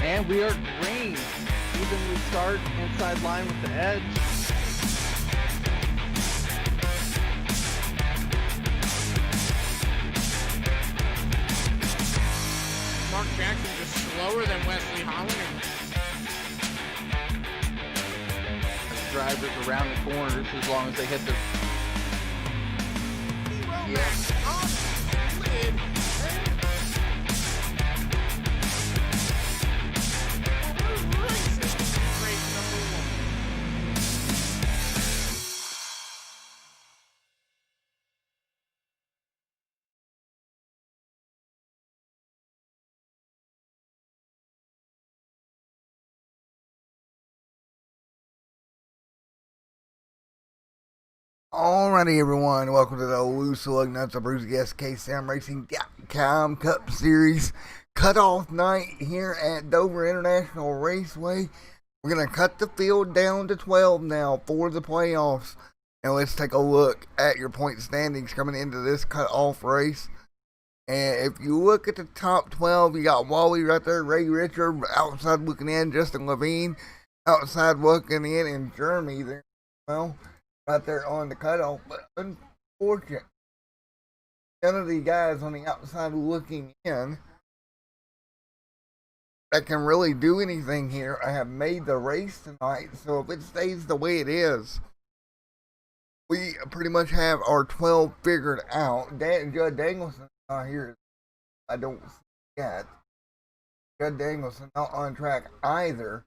And we are green. Evenly start inside line with the edge. Mark Jackson just slower than Wesley Holland. Drivers around the corners as long as they hit the... Yes. On lid. Race number 1. Alrighty, everyone, welcome to the Lugnuts ABRUZZI Racing.com Cup Series cutoff night here at Dover International Raceway. We're going to cut the field down to 12 now for the playoffs. And let's take a look at your point standings coming into this cutoff race. And if you look at the top 12, you got Wally right there, Ray Richard outside looking in, Justin Levine outside looking in, and Jeremy there. Well, right there on the cutoff, but unfortunate, none of the guys on the outside looking in that can really do anything here. I have made the race tonight, so if it stays the way it is, we pretty much have our 12 figured out. Judd Danielson not here. I don't see that. Judd Danielson not on track either.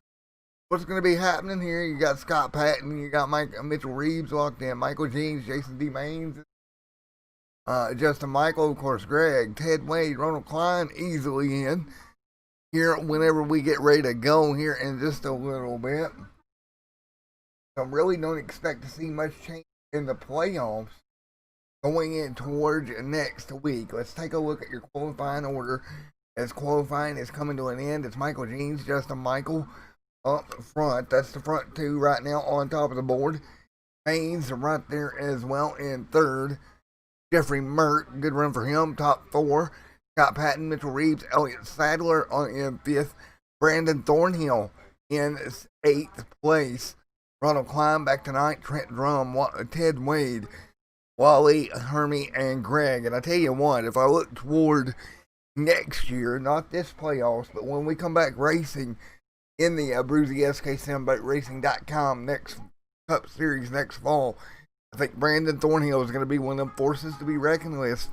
What's going to be happening here? You got Scott Patton, you got Mitchell Reeves locked in, Michael Jeans, Jason D. Maines, Justin Michael, of course, Greg, Ted Wade, Ronald Klein easily in here whenever we get ready to go here in just a little bit. I really don't expect to see much change in the playoffs going in towards next week. Let's take a look at your qualifying order as qualifying is coming to an end. It's Michael Jeans, Justin Michael up front. That's the front two right now on top of the board. Haynes right there as well in third. Jeffrey Merck, good run for him, top four. Scott Patton, Mitchell Reeves, Elliott Sadler in fifth. Brandon Thornhill in eighth place. Ronald Klein back tonight. Trent Drum, Ted Wade, Wally, Hermie, and Greg. And I tell you what, if I look toward next year, not this playoffs, but when we come back racing in the Abruzzi SK Racing.com next Cup Series next fall, I think Brandon Thornhill is going to be one of them forces to be reckoned with.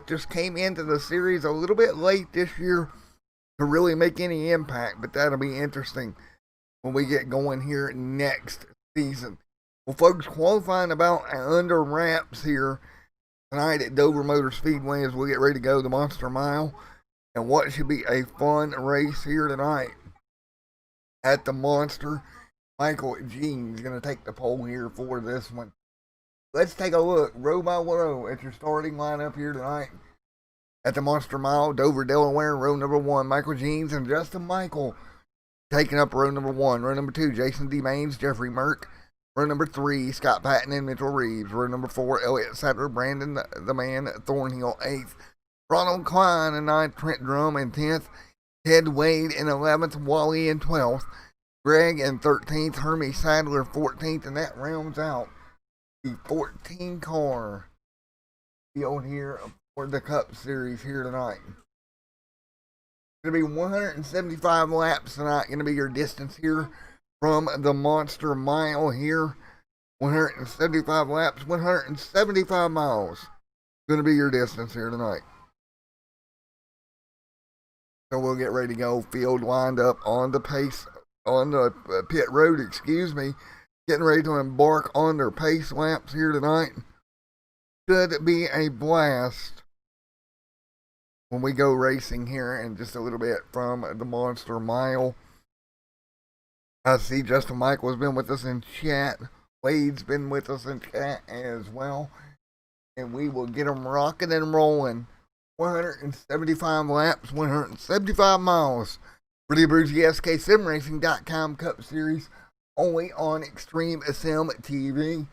Just came into the series a little bit late this year to really make any impact, but that'll be interesting when we get going here next season. Well, folks, qualifying about under wraps here tonight at Dover Motor Speedway as we get ready to go the Monster Mile. And what should be a fun race here tonight at the Monster. Michael Jean is going to take the pole here for this one. Let's take a look row by row at your starting lineup here tonight at the Monster Mile, Dover, Delaware. Row number 1, Michael Jeans and Justin Michael taking up row number 1. Row number 2, Jason D. Maines, Jeffrey Merck. Row number 3, Scott Patton and Mitchell Reeves. Row number 4, Elliott Sadler, Brandon the Man Thornhill 8th. Ronald Klein in 9th, Trent Drum in 10th, Ted Wade in 11th, Wally in 12th, Greg in 13th, Hermie Sadler 14th, and that rounds out the 14 car field here for the Cup Series here tonight. It's going to be 175 laps tonight, going to be your distance here from the Monster Mile here. 175 laps, 175 miles. Going to be your distance here tonight. So we'll get ready to go. Field lined up on the pit road, getting ready to embark on their pace laps here tonight. Should be a blast when we go racing here in just a little bit from the Monster Mile. I see Justin Michael has been with us in chat. Wade's been with us in chat as well. And we will get them rocking and rolling. 175 laps, 175 miles for the Abruzzi SK Racing.com Cup Series, only on Extreme Sim TV.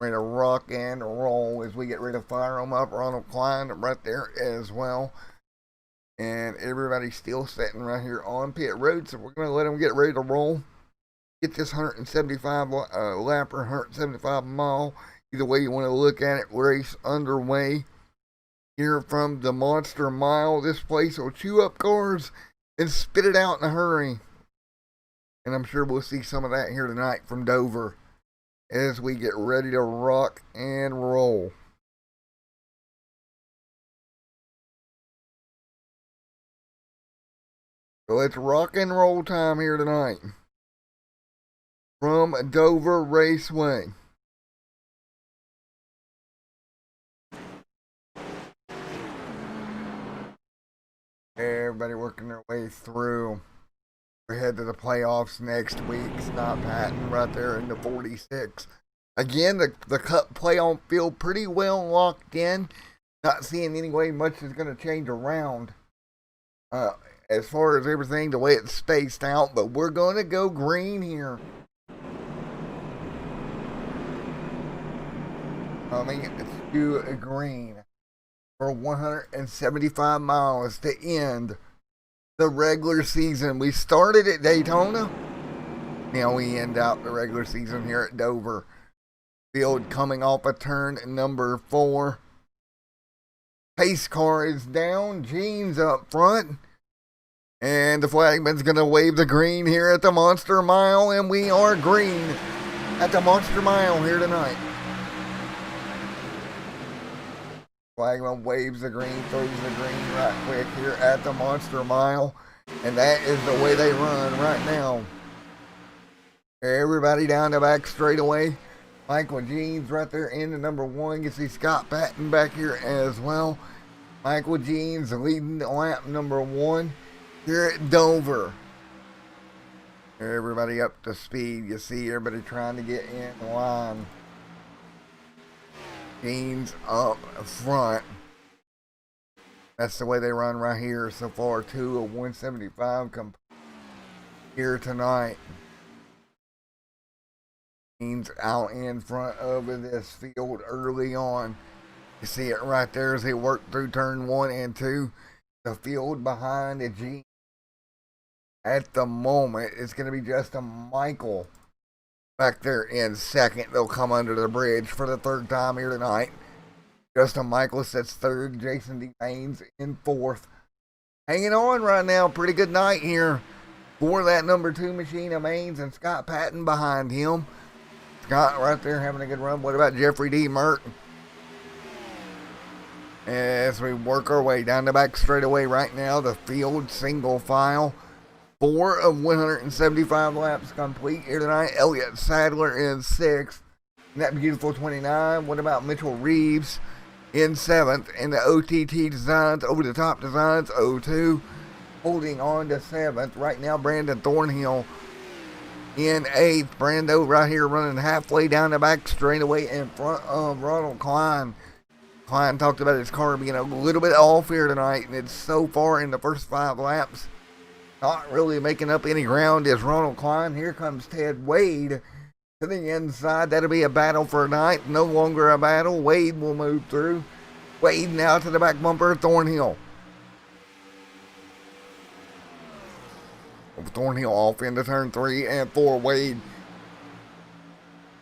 ready to rock and roll as we get ready to fire them up. Ronald Klein right there as well. And everybody's still sitting right here on pit road, so we're going to let them get ready to roll. Get this 175 lapper, 175 mile, either way you want to look at it, race underway. Here from the Monster Mile, this place will chew up cars and spit it out in a hurry. And I'm sure we'll see some of that here tonight from Dover as we get ready to rock and roll. So it's rock and roll time here tonight from Dover Raceway. Everybody working their way through. We head to the playoffs next week. Scott Patton right there in the 46. Again, the Cup playoff field pretty well locked in. Not seeing any way much is going to change around as far as everything, the way it's spaced out. But we're going to go green here. It's to green for 175 miles to end the regular season. We started at Daytona. Now we end out the regular season here at Dover. Field coming off a turn number 4. Pace car is down. Jeans up front. And the flagman's going to wave the green here at the Monster Mile. And we are green at the Monster Mile here tonight. Flagman waves the green, throws the green right quick here at the Monster Mile. And that is the way they run right now. Everybody down the back straightaway. Michael Jeans right there in the number 1. You see Scott Patton back here as well. Michael Jeans leading the lap number 1 here at Dover. Everybody up to speed. You see everybody trying to get in line. Jeans up front. That's the way they run right here so far. 2 of 175 here tonight. Jeans out in front of this field early on. You see it right there as they work through turn 1 and 2. The field behind the Jeans. At the moment, it's going to be Justin Michael back there in second. They'll come under the bridge for the 3rd time here tonight. Justin Michael sits 3rd. Jason D. Baines in 4th. Hanging on right now. Pretty good night here for that number 2 machine of Baines and Scott Patton behind him. Scott right there having a good run. What about Jeffrey D. Merton? As we work our way down the back straightaway right now, the field single file. 4 of 175 laps complete here tonight. Elliott Sadler in 6th. And that beautiful 29. What about Mitchell Reeves in 7th? And the OTT Designs, Over the Top Designs, 02. Holding on to 7th. Right now, Brandon Thornhill in 8th. Brando right here running halfway down the back straightaway in front of Ronald Klein. Klein talked about his car being a little bit off here tonight. And it's so far in the first 5 laps. Not really making up any ground is Ronald Klein. Here comes Ted Wade to the inside. That'll be a battle for tonight. No longer a battle. Wade will move through. Wade now to the back bumper of Thornhill. Thornhill off into turn 3 and 4. Wade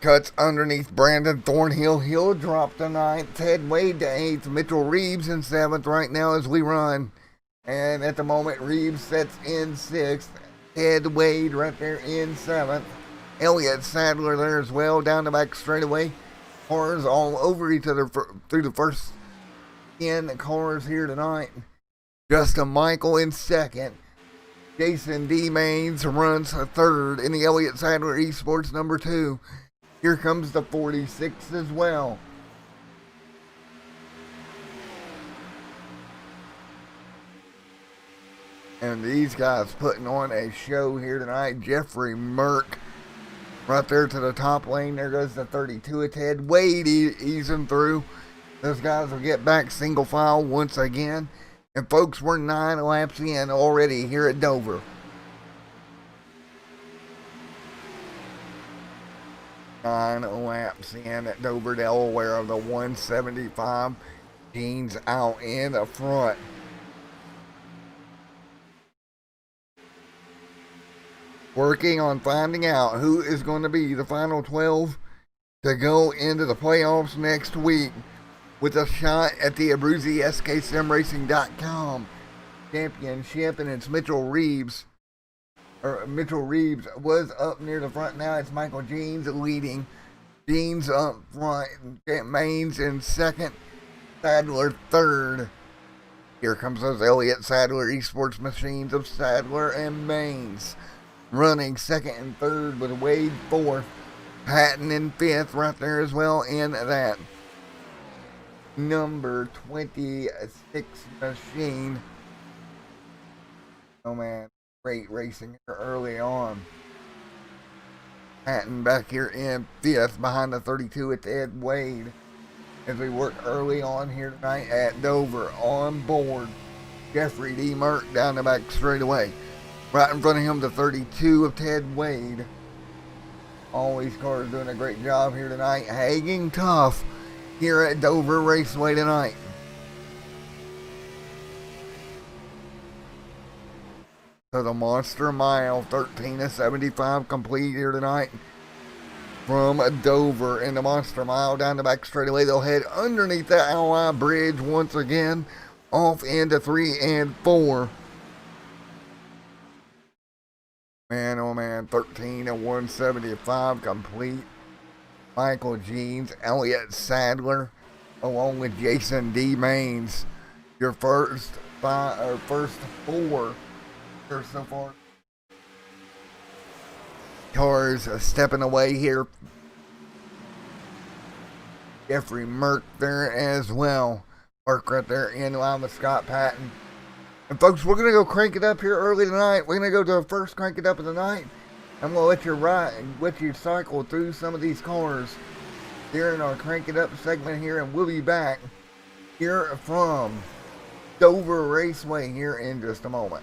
cuts underneath Brandon Thornhill. He'll drop to 9th. Ted Wade to 8th. Mitchell Reeves in 7th right now as we run. And at the moment, Reeves sets in 6th. Ted Wade right there in 7th. Elliott Sadler there as well, down the back straightaway. Cars all over each other through the first 10 cars here tonight. Justin Michael in 2nd. Jason D. Maines runs 3rd in the Elliott Sadler Esports number 2. Here comes the 46 as well. And these guys putting on a show here tonight. Jeffrey Merck right there to the top lane. There goes the 32 of Ted Wade easing through. Those guys will get back single file once again. And folks, we're 9 laps in already here at Dover. 9 laps in at Dover, Delaware of the 175. Gene's out in the front. Working on finding out who is going to be the final 12 to go into the playoffs next week with a shot at the Abruzzi SKSimRacing.com championship. And it's Mitchell Reeves was up near the front. Now it's Michael Jeans leading. Jeans up front. Maines in second. Sadler third. Here comes those Elliott Sadler Esports Machines of Sadler and Maines. Running second and third with Wade fourth. Patton in fifth right there as well in that number 26 machine. Oh man, great racing here early on. Patton back here in fifth behind the 32 at Ed Wade as we work early on here tonight at Dover. On board Jeffrey D. Merck down the back straightaway. Right in front of him, the 32 of Ted Wade. All these cars doing a great job here tonight. Hanging tough here at Dover Raceway tonight. So the Monster Mile, 13 to 75 complete here tonight from Dover. In the Monster Mile down the back straightaway, they'll head underneath the Ally Bridge once again, off into 3 and 4. Man, oh man, 13 to 175 complete. Michael Jeans, Elliott Sadler, along with Jason D. Maines. Your first four here so far. Cars stepping away here. Jeffrey Merck there as well. Merck right there in line with Scott Patton. And folks, we're going to go crank it up here early tonight. We're going to go to the first crank it up of the night. I'm going to let you cycle through some of these cars here in our crank it up segment here. And we'll be back here from Dover Raceway here in just a moment.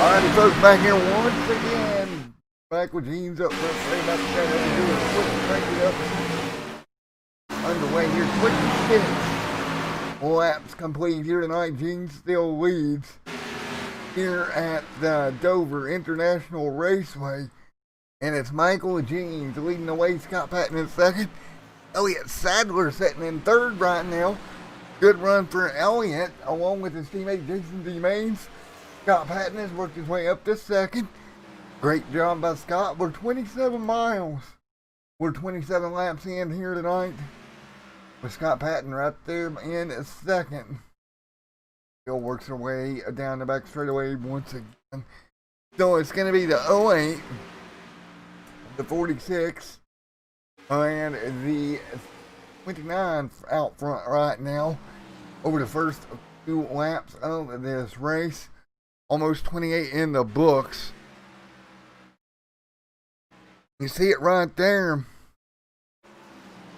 Alrighty, folks, back here once again. Back with Jeans up front. Ready about to start up and do a quick crank it up. Underway here. 26 laps complete here tonight. Jeans still leads here at the Dover International Raceway. And it's Michael Jeans leading the way. Scott Patton in second. Elliott Sadler sitting in third right now. Good run for Elliott along with his teammate Jason DeMains. Scott Patton has worked his way up to second. Great job by Scott. We're 27 miles. We're 27 laps in here tonight with Scott Patton right there in second. Still works her way down the back straightaway once again. So it's going to be the 08, the 46, and the 29 out front right now over the first 2 laps of this race. Almost 28 in the books. You see it right there.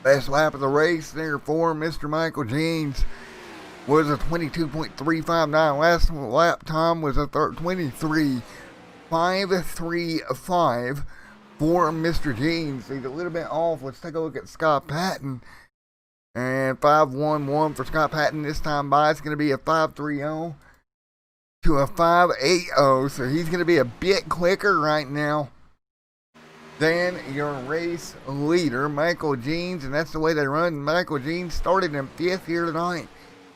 Best lap of the race there for Mr. Michael Jeans was a 22.359. Last lap time was a 23.535 for Mr. Jeans. He's a little bit off. Let's take a look at Scott Patton. And 5.11 for Scott Patton this time by. It's going to be a 5.30 to a 5.80. So he's going to be a bit quicker right now than your race leader, Michael Jeans. And that's the way they run. Michael Jeans started in 5th here tonight.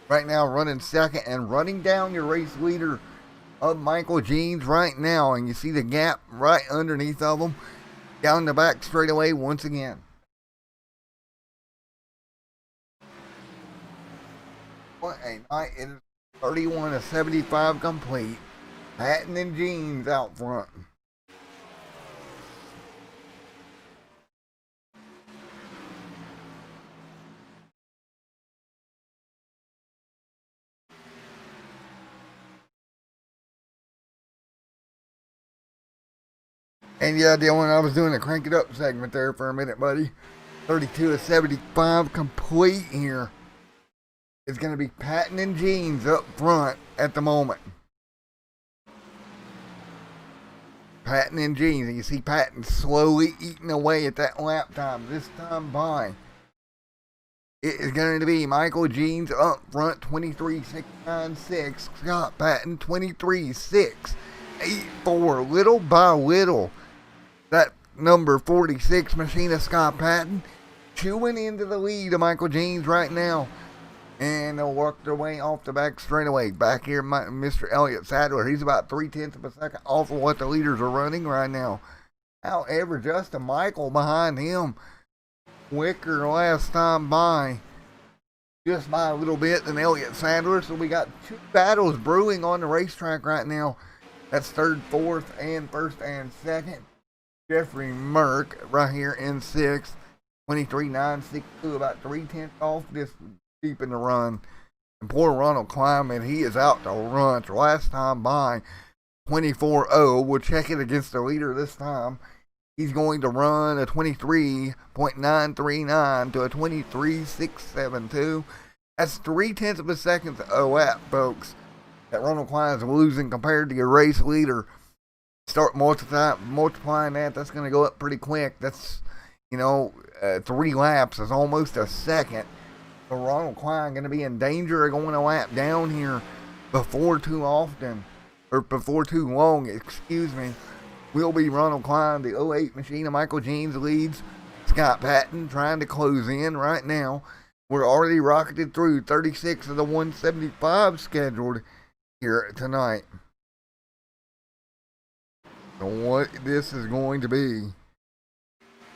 Right now running second and running down your race leader of Michael Jeans right now. And you see the gap right underneath of him. Down the back straightaway once again. What a night. It is 31 to 75 complete. Patton and Jeans out front. And yeah, Dylan, I was doing a crank it up segment there for a minute, buddy. 32 to 75 complete here. It's going to be Patton and Jeans up front at the moment. Patton and Jeans. And you see Patton slowly eating away at that lap time. This time by. It is going to be Michael Jeans up front, 23.696. Scott Patton, 23.684. Little by little. That number 46 machine of Scott Patton chewing into the lead of Michael Jeans right now. And they'll work their way off the back straightaway. Back here, Mr. Elliott Sadler. He's about 0.3 of a second off of what the leaders are running right now. However, Justin Michael behind him. Quicker last time by. Just by a little bit than Elliott Sadler. So we got 2 battles brewing on the racetrack right now. That's 3rd, 4th, and 1st and 2nd. Jeffrey Merck right here in 6th, 23.962, about 0.3 off this deep in the run. And poor Ronald Kleiman, he is out to lunch. Last time by 24.0. We'll check it against the leader this time. He's going to run a 23.939 to a 23.672. That's 0.3 of a second a lap, folks, that Ronald Kleiman is losing compared to your race leader. Start multiplying that, that's going to go up pretty quick. That's, 3 laps is almost a second. So Ronald Klein going to be in danger of going a lap down here before too long. Will be Ronald Klein, the 08 machine of Michael Jeans leads. Scott Patton trying to close in right now. We're already rocketed through 36 of the 175 scheduled here tonight. So what this is going to be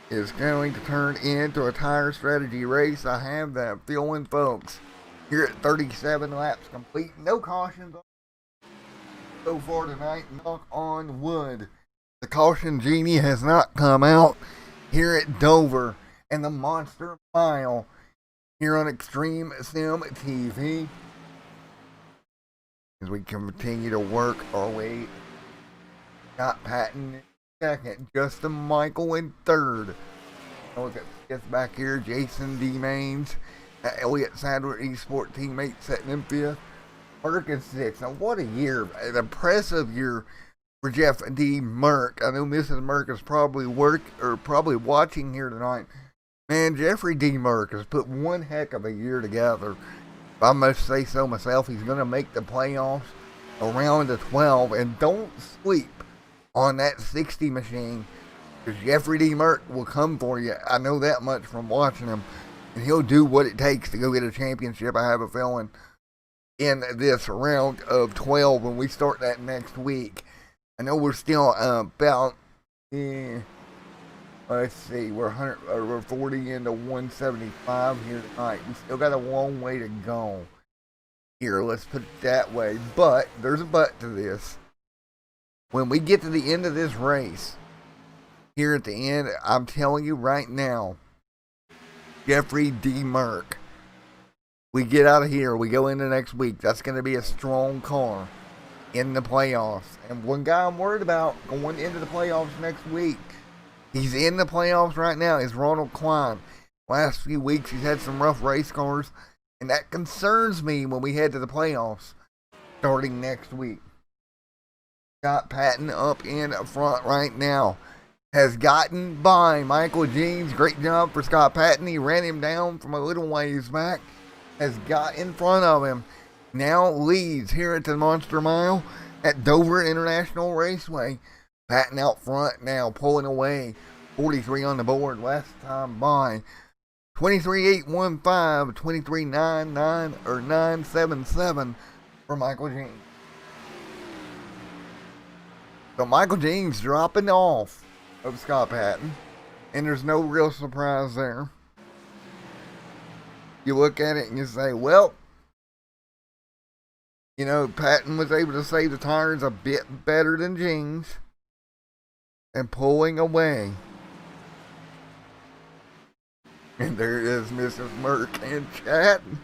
is going to turn into a tire strategy race. I have that feeling, folks. Here at 37 laps complete. No cautions so far tonight. Knock on wood. The caution genie has not come out here at Dover and the Monster Mile here on Extreme Sim TV. As we continue to work our way. Scott Patton in second, Justin Michael in third. Look at this back here, Jason DeMains, Elliott Sadler Esport teammate sitting in 5th. Perkins 6th. Now what a year, an impressive year for Jeff D. Merck. I know Mrs. Merck is probably probably watching here tonight. Man, Jeffrey D. Merck has put one heck of a year together. If I must say so myself, he's going to make the playoffs around the 12. And don't sleep on that 60 machine, because Jeffrey D. Merck will come for you. I know that much from watching him. And he'll do what it takes to go get a championship, I have a feeling, in this round of 12 when we start that next week. I know we're still about, let's see, we're 40 into 175 here tonight. We still got a long way to go here, let's put it that way. But there's a but to this. When we get to the end of this race, here at the end, I'm telling you right now, Jeffrey D. Merck, we get out of here, we go into next week, that's going to be a strong car in the playoffs. And one guy I'm worried about going into the playoffs next week, he's in the playoffs right now, is Ronald Klein. Last few weeks he's had some rough race cars, and that concerns me when we head to the playoffs starting next week. Scott Patton up in front right now, has gotten by Michael Jeans. Great job for Scott Patton. He ran him down from a little ways back, has got in front of him, now leads here at the Monster Mile at Dover International Raceway. Patton out front now, pulling away. 43 on the board last time by. 23.815, 23.99 or 977 for Michael Jeans. So Michael Jeans dropping off of Scott Patton, and there's no real surprise there. You look at it and you say, well, you know, Patton was able to save the tires a bit better than Jeans and pulling away. And there is Mrs. Merck and chatting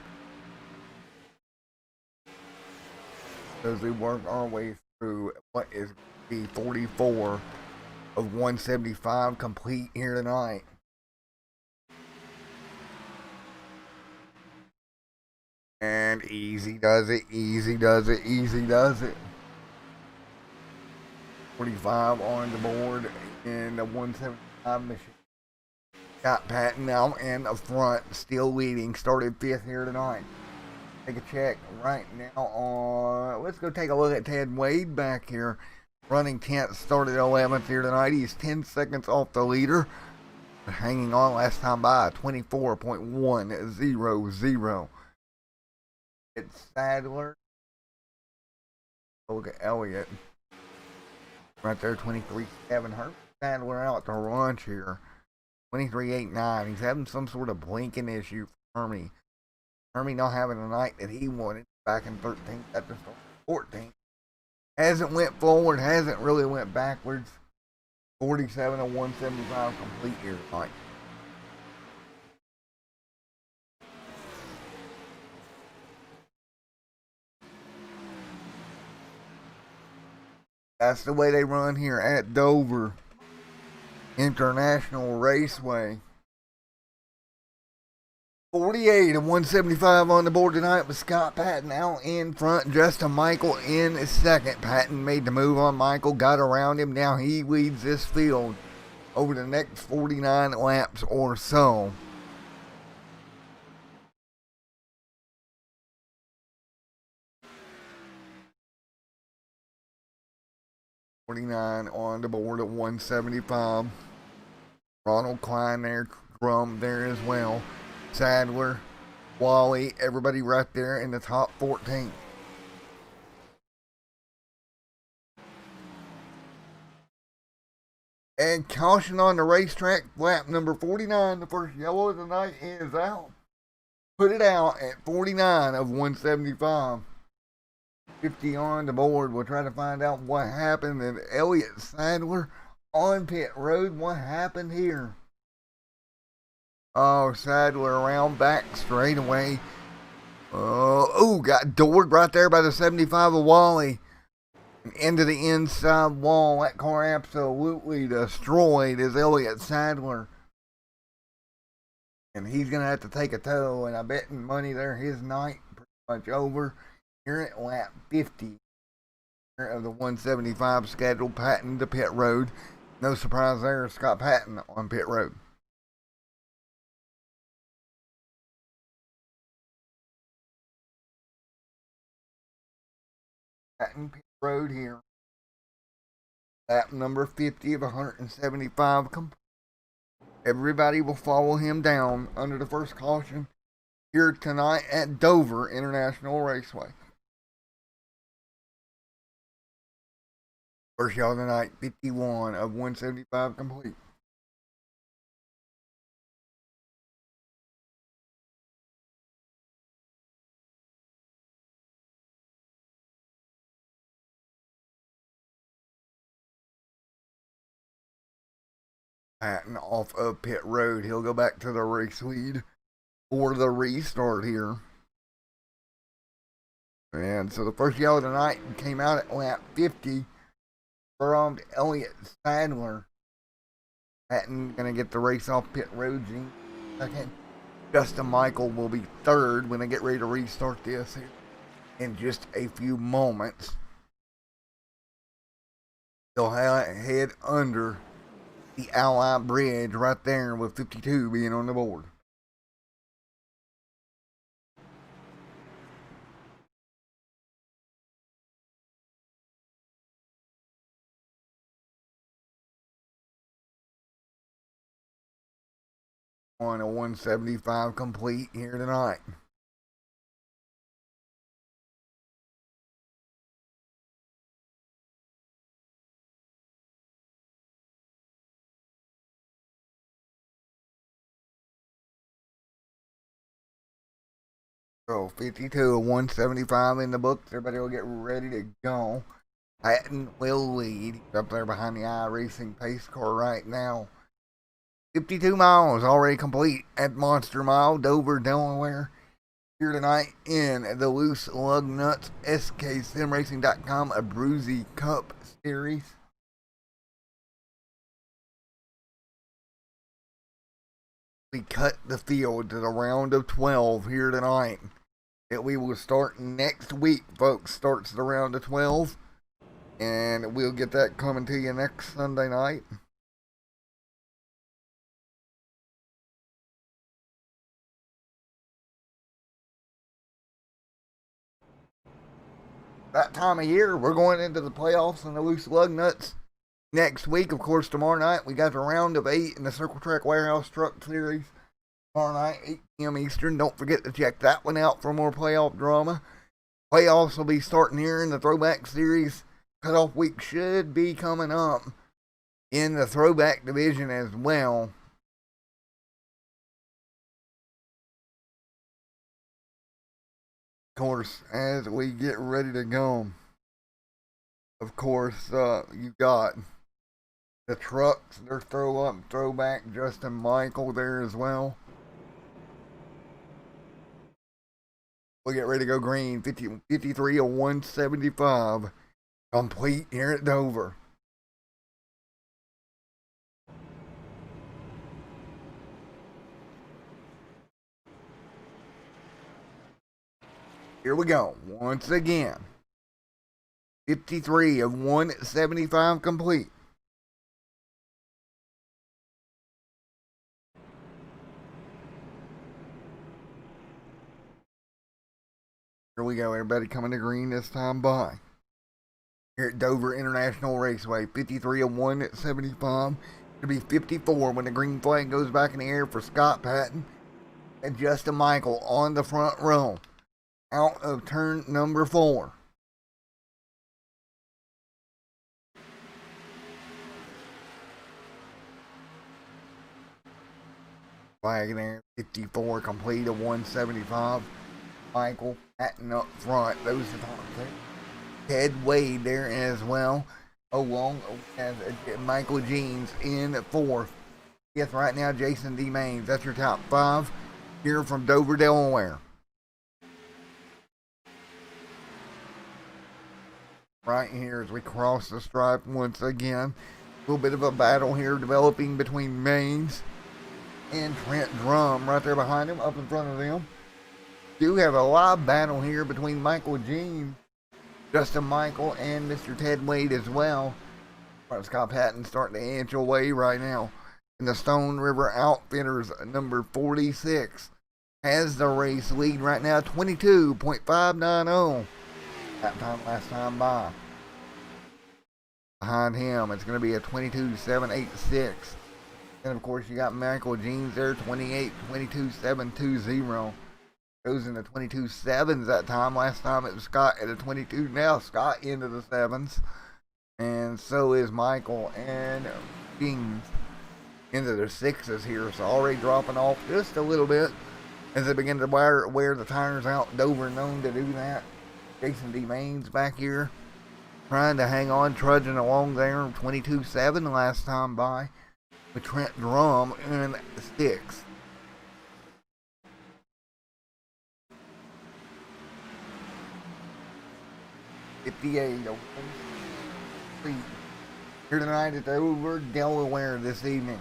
as we work our way through what is the 44 of 175 complete here tonight. And easy does it, easy does it, easy does it. 45 on the board in the 175 machine. Got Patton now in the front, still leading, started 5th here tonight. Take a check right now on, let's go take a look at Ted Wade back here. Running 10th, started 11th here tonight. He's 10 seconds off the leader. Hanging on last time by 24.100. It's Sadler. Look at Elliott. Right there, 23.7. Hurt Sadler out to lunch here. 23.89. He's having some sort of blinking issue for Hermie. Hermie not having the night that he wanted back in 13th at the start of 14th. Hasn't went forward, hasn't really went backwards. 47 of 175 complete here tonight. That's the way they run here at Dover International Raceway. 48 of 175 on the board tonight with Scott Patton out in front. Justin Michael in second. Patton made the move on Michael, got around him. Now he leads this field over the next 49 laps or so. On the board at 175. Ronald Klein there, Drum there as well. Sadler, Wally, everybody right there in the top 14. And caution on the racetrack, lap number 49, the first yellow of the night is out. Put it out at 49 of 175. 50 on the board. We'll try to find out what happened. And Elliott Sadler on pit road. What happened here? Oh, Sadler around back straight away. Got doored right there by the 75 of Wally. And into the inside wall. That car absolutely destroyed is Elliott Sadler. And he's going to have to take a tow. And I bet money there his night pretty much over. Here at lap 50. of the 175 scheduled, Patton to pit road. No surprise there, Scott Patton on pit road. Patton pit road here. Lap number 50 of 175. Everybody will follow him down under the first caution here tonight at Dover International Raceway. First yellow tonight, 51 of 175 complete. Patton off of pit road. He'll go back to the race lead for the restart here. And so the first yellow tonight came out at lap 50 from Elliott Sadler. Patton gonna get the race off pit road. Second. Justin Michael will be third when they get ready to restart this here in just a few moments. They'll head under the Ally Bridge right there with 52 being on the board. On a 175 complete here tonight. So 52 of 175 in the books. Everybody will get ready to go. Patton will lead. He's up there behind the iRacing pace car right now. 52 miles already complete at Monster Mile, Dover, Delaware. Here tonight in the Loose Lugnuts SKSimRacing.com Abruzzi Cup Series. We cut the field to the round of 12 here tonight. We will start next week, folks. Starts the round of 12. And we'll get that coming to you next Sunday night. That time of year, we're going into the playoffs in the Loose Lugnuts next week. Of course, tomorrow night, we got the round of 8 in the Circle Track Warehouse Truck Series. Tomorrow night, 8 p.m. Eastern. Don't forget to check that one out for more playoff drama. Playoffs will be starting here in the Throwback Series. Cutoff week should be coming up in the Throwback Division as well. Of course, as we get ready to go, of course, you got the trucks, their throwback, Justin Michael there as well. We'll get ready to go green, 53 of 175, complete here at Dover. Here we go, once again. 53 of 175 complete. Here we go, everybody coming to green this time by. Here at Dover International Raceway, 53 of 175. It'll be 54 when the green flag goes back in the air for Scott Patton and Justin Michael on the front row. Out of turn number 4. Flag in there, 54 complete of 175. Michael Patton up front. Those are Ted Wade there as well. Along as Michael Jeans in 4th. Yes, right now Jason D. Maines. That's your top 5 here from Dover, Delaware. Right here as we cross the stripe once again. A little bit of a battle here developing between Maines and Trent Drum right there behind him, up in front of them. Do have a live battle here between Michael Jean Justin Michael and Mr. Ted Wade as well. Scott Patton starting to inch away right now. And the Stone River Outfitters, number 46, has the race lead right now, 22.590. That time last time by. Behind him, it's going to be a 22.786. And of course, you got Michael Jeans there, 22.720. Goes into 22.7s that time. Last time it was Scott at a 22. Now Scott into the 7s. And so is Michael and Jeans into their 6s here. So already dropping off just a little bit as they begin to wear the tires out. Dover known to do that. Jason D. Main's back here trying to hang on, trudging along there. 22.7 last time by with Trent Drum in 6. Here tonight at Dover, Delaware this evening.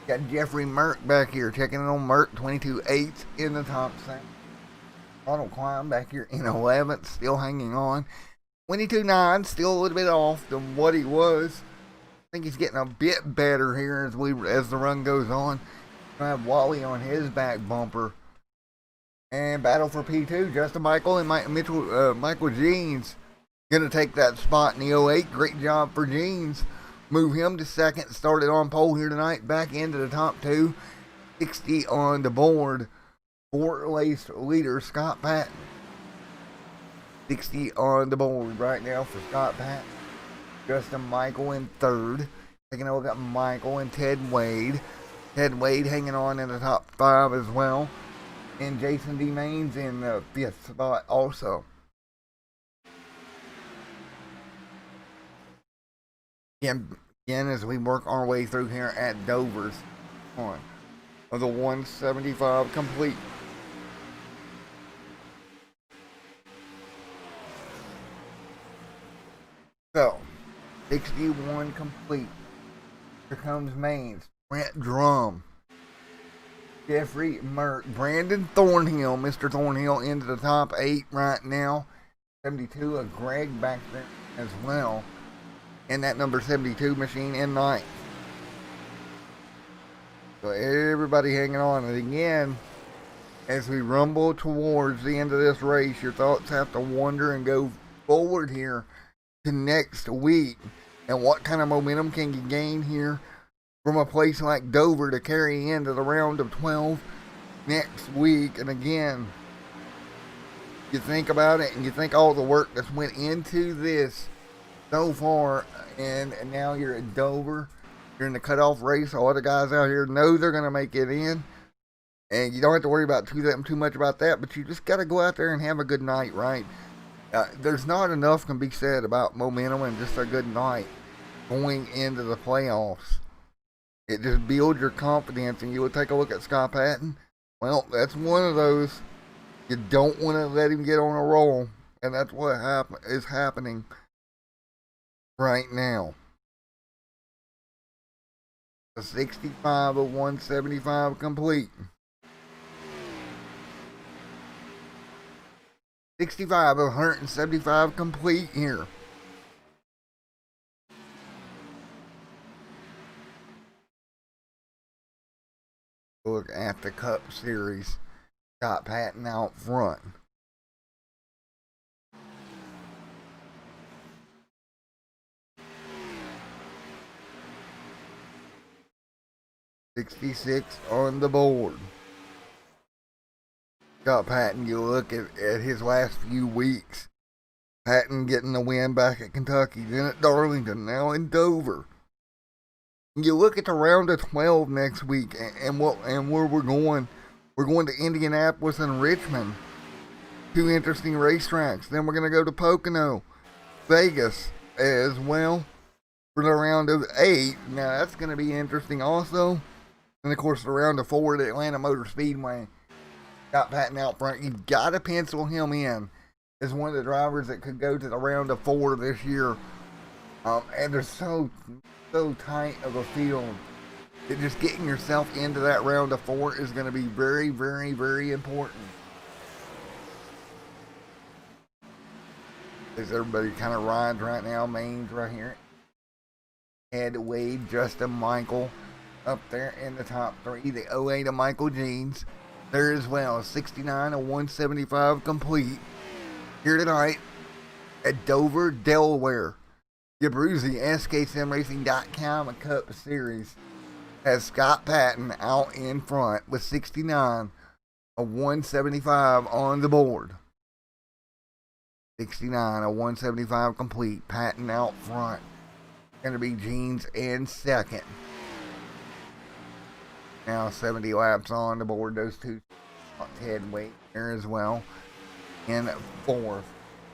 Got Jeffrey Merck back here checking in on Merck, 22.8 in the top section. Ronald Klein back here in 11th, still hanging on. 22.9, still a little bit off than what he was. I think he's getting a bit better here as the run goes on. I have Wally on his back bumper. And battle for P2, Justin Michael and Michael Jeans going to take that spot in the 08. Great job for Jeans. Move him to second. Started on pole here tonight. Back into the top 2. 60 on the board. Four-lace leader Scott Patton. 60 on the board right now for Scott Patton. Justin Michael in 3rd. Taking a look at Michael and Ted Wade. Ted Wade hanging on in the top 5 as well. And Jason D. Maines in the 5th spot also. Again, as we work our way through here at Dover's on of the 175 complete. So, 61 complete. Here comes Maines. Brent Drum. Jeffrey Merck. Brandon Thornhill. Mr. Thornhill into the top 8 right now. 72. A Greg back there as well. And that number 72 machine in 9th. So everybody hanging on. And again, as we rumble towards the end of this race, your thoughts have to wander and go forward here to next week. And what kind of momentum can you gain here from a place like Dover to carry into the round of 12 next week? And again, you think about it and you think all the work that's went into this so far, and now you're at Dover, you're in the cutoff race. All the guys out here know they're going to make it in, and you don't have to worry about too much about that, but you just got to go out there and have a good night, right? There's not enough can be said about momentum and just a good night going into the playoffs. It just builds your confidence, and you would take a look at Scott Patton. Well, that's one of those. You don't want to let him get on a roll, and that's what is happening right now. A 65 of 175 complete. 65 of 175 complete here. Look at the Cup Series. Scott Patton out front. $66 on the board. Scott Patton, you look at his last few weeks. Patton getting the win back at Kentucky, then at Darlington, now in Dover. You look at the round of 12 next week and where we're going. We're going to Indianapolis and Richmond. Two interesting racetracks. Then we're going to go to Pocono, Vegas as well for the round of 8. Now that's going to be interesting also. And of course the round of 4 at Atlanta Motor Speedway. Got Patton out front. You've got to pencil him in as one of the drivers that could go to the round of 4 this year. And they're so tight of a field that just getting yourself into that round of 4 is going to be very, very, very important. as everybody kind of rides right now. Maine's right here. Ed Wade, Justin Michael up there in the top three. The 08 of Michael Jeans there as well. 69 of 175 complete here tonight at Dover, Delaware. The Abruzzi SKSimRacing.com Cup Series has Scott Patton out in front with 69 of 175 on the board. 69 of 175 complete. Patton out front. Going to be Jeans in second. Now 70 laps on the board. Those two, Ted Wade there as well. In fourth.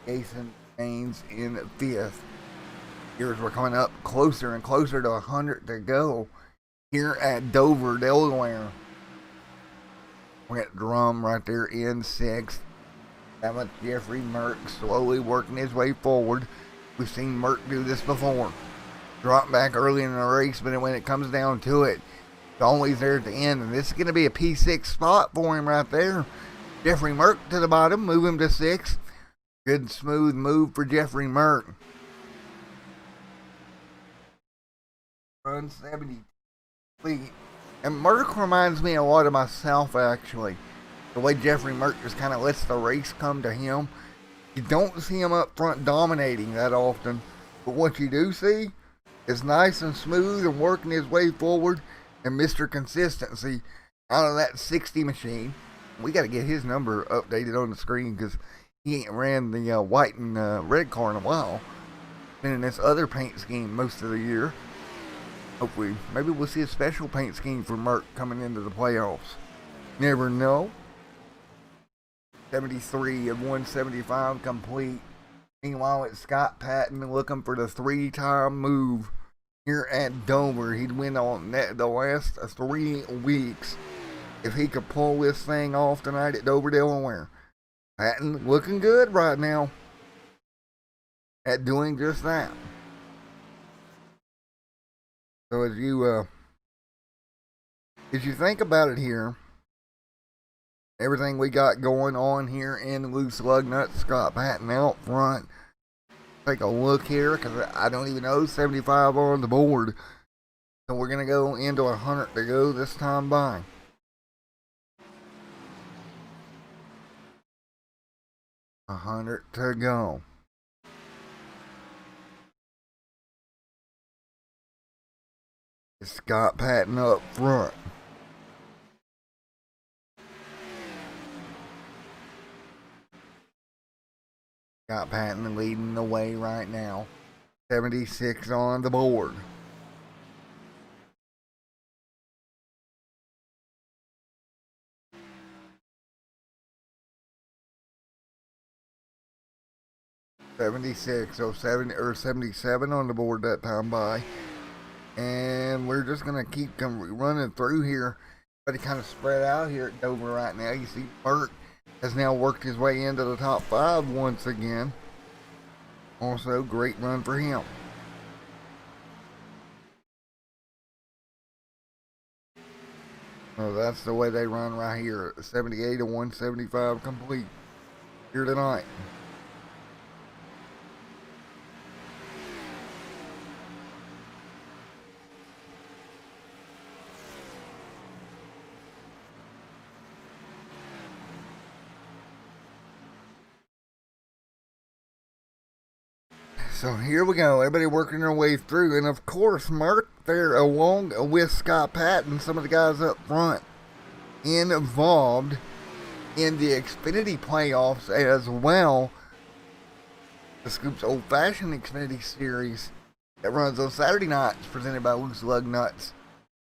Jason Haynes in fifth. Here's we're coming up closer and closer to 100 to go here at Dover, Delaware. We got Drum right there in sixth. Seventh, Jeffrey Merck slowly working his way forward. We've seen Merck do this before. Drop back early in the race, but when it comes down to it, it's always there at the end. And this is going to be a P6 spot for him right there. Jeffrey Merck to the bottom, move him to sixth. Good smooth move for Jeffrey Merck. Run 70 complete. And Merck reminds me a lot of myself, actually. The way Jeffrey Merck just kind of lets the race come to him. You don't see him up front dominating that often. But what you do see is nice and smooth and working his way forward. And Mr. Consistency out of that 60 machine. We got to get his number updated on the screen because he ain't ran the white and red car in a while. Been in this other paint scheme most of the year. Hopefully, maybe we'll see a special paint scheme for Merck coming into the playoffs. Never know. 73 of 175 complete. Meanwhile, it's Scott Patton looking for the three-time move here at Dover. He'd win on the last 3 weeks if he could pull this thing off tonight at Dover, Delaware. Patton looking good right now at doing just that. So as you think about it here, everything we got going on here in Loose Lugnuts, Scott Patton out front. Take a look here, because I don't even know, 75 on the board. So we're going to go into 100 to go this time by. $100 to go. Scott Patton up front. Scott Patton leading the way right now. 76 on the board. .76, so 77 on the board that time by. And we're just going to keep running through here. But it kind of spread out here at Dover right now. You see Burt has now worked his way into the top 5 once again. Also, great run for him. So that's the way they run right here. 78 to 175 complete here tonight. So here we go, everybody working their way through, and of course Mark there along with Scott Patton, some of the guys up front involved in the Xfinity playoffs as well. The Scoops Old Fashioned Xfinity Series that runs on Saturday nights, presented by Loose Lugnuts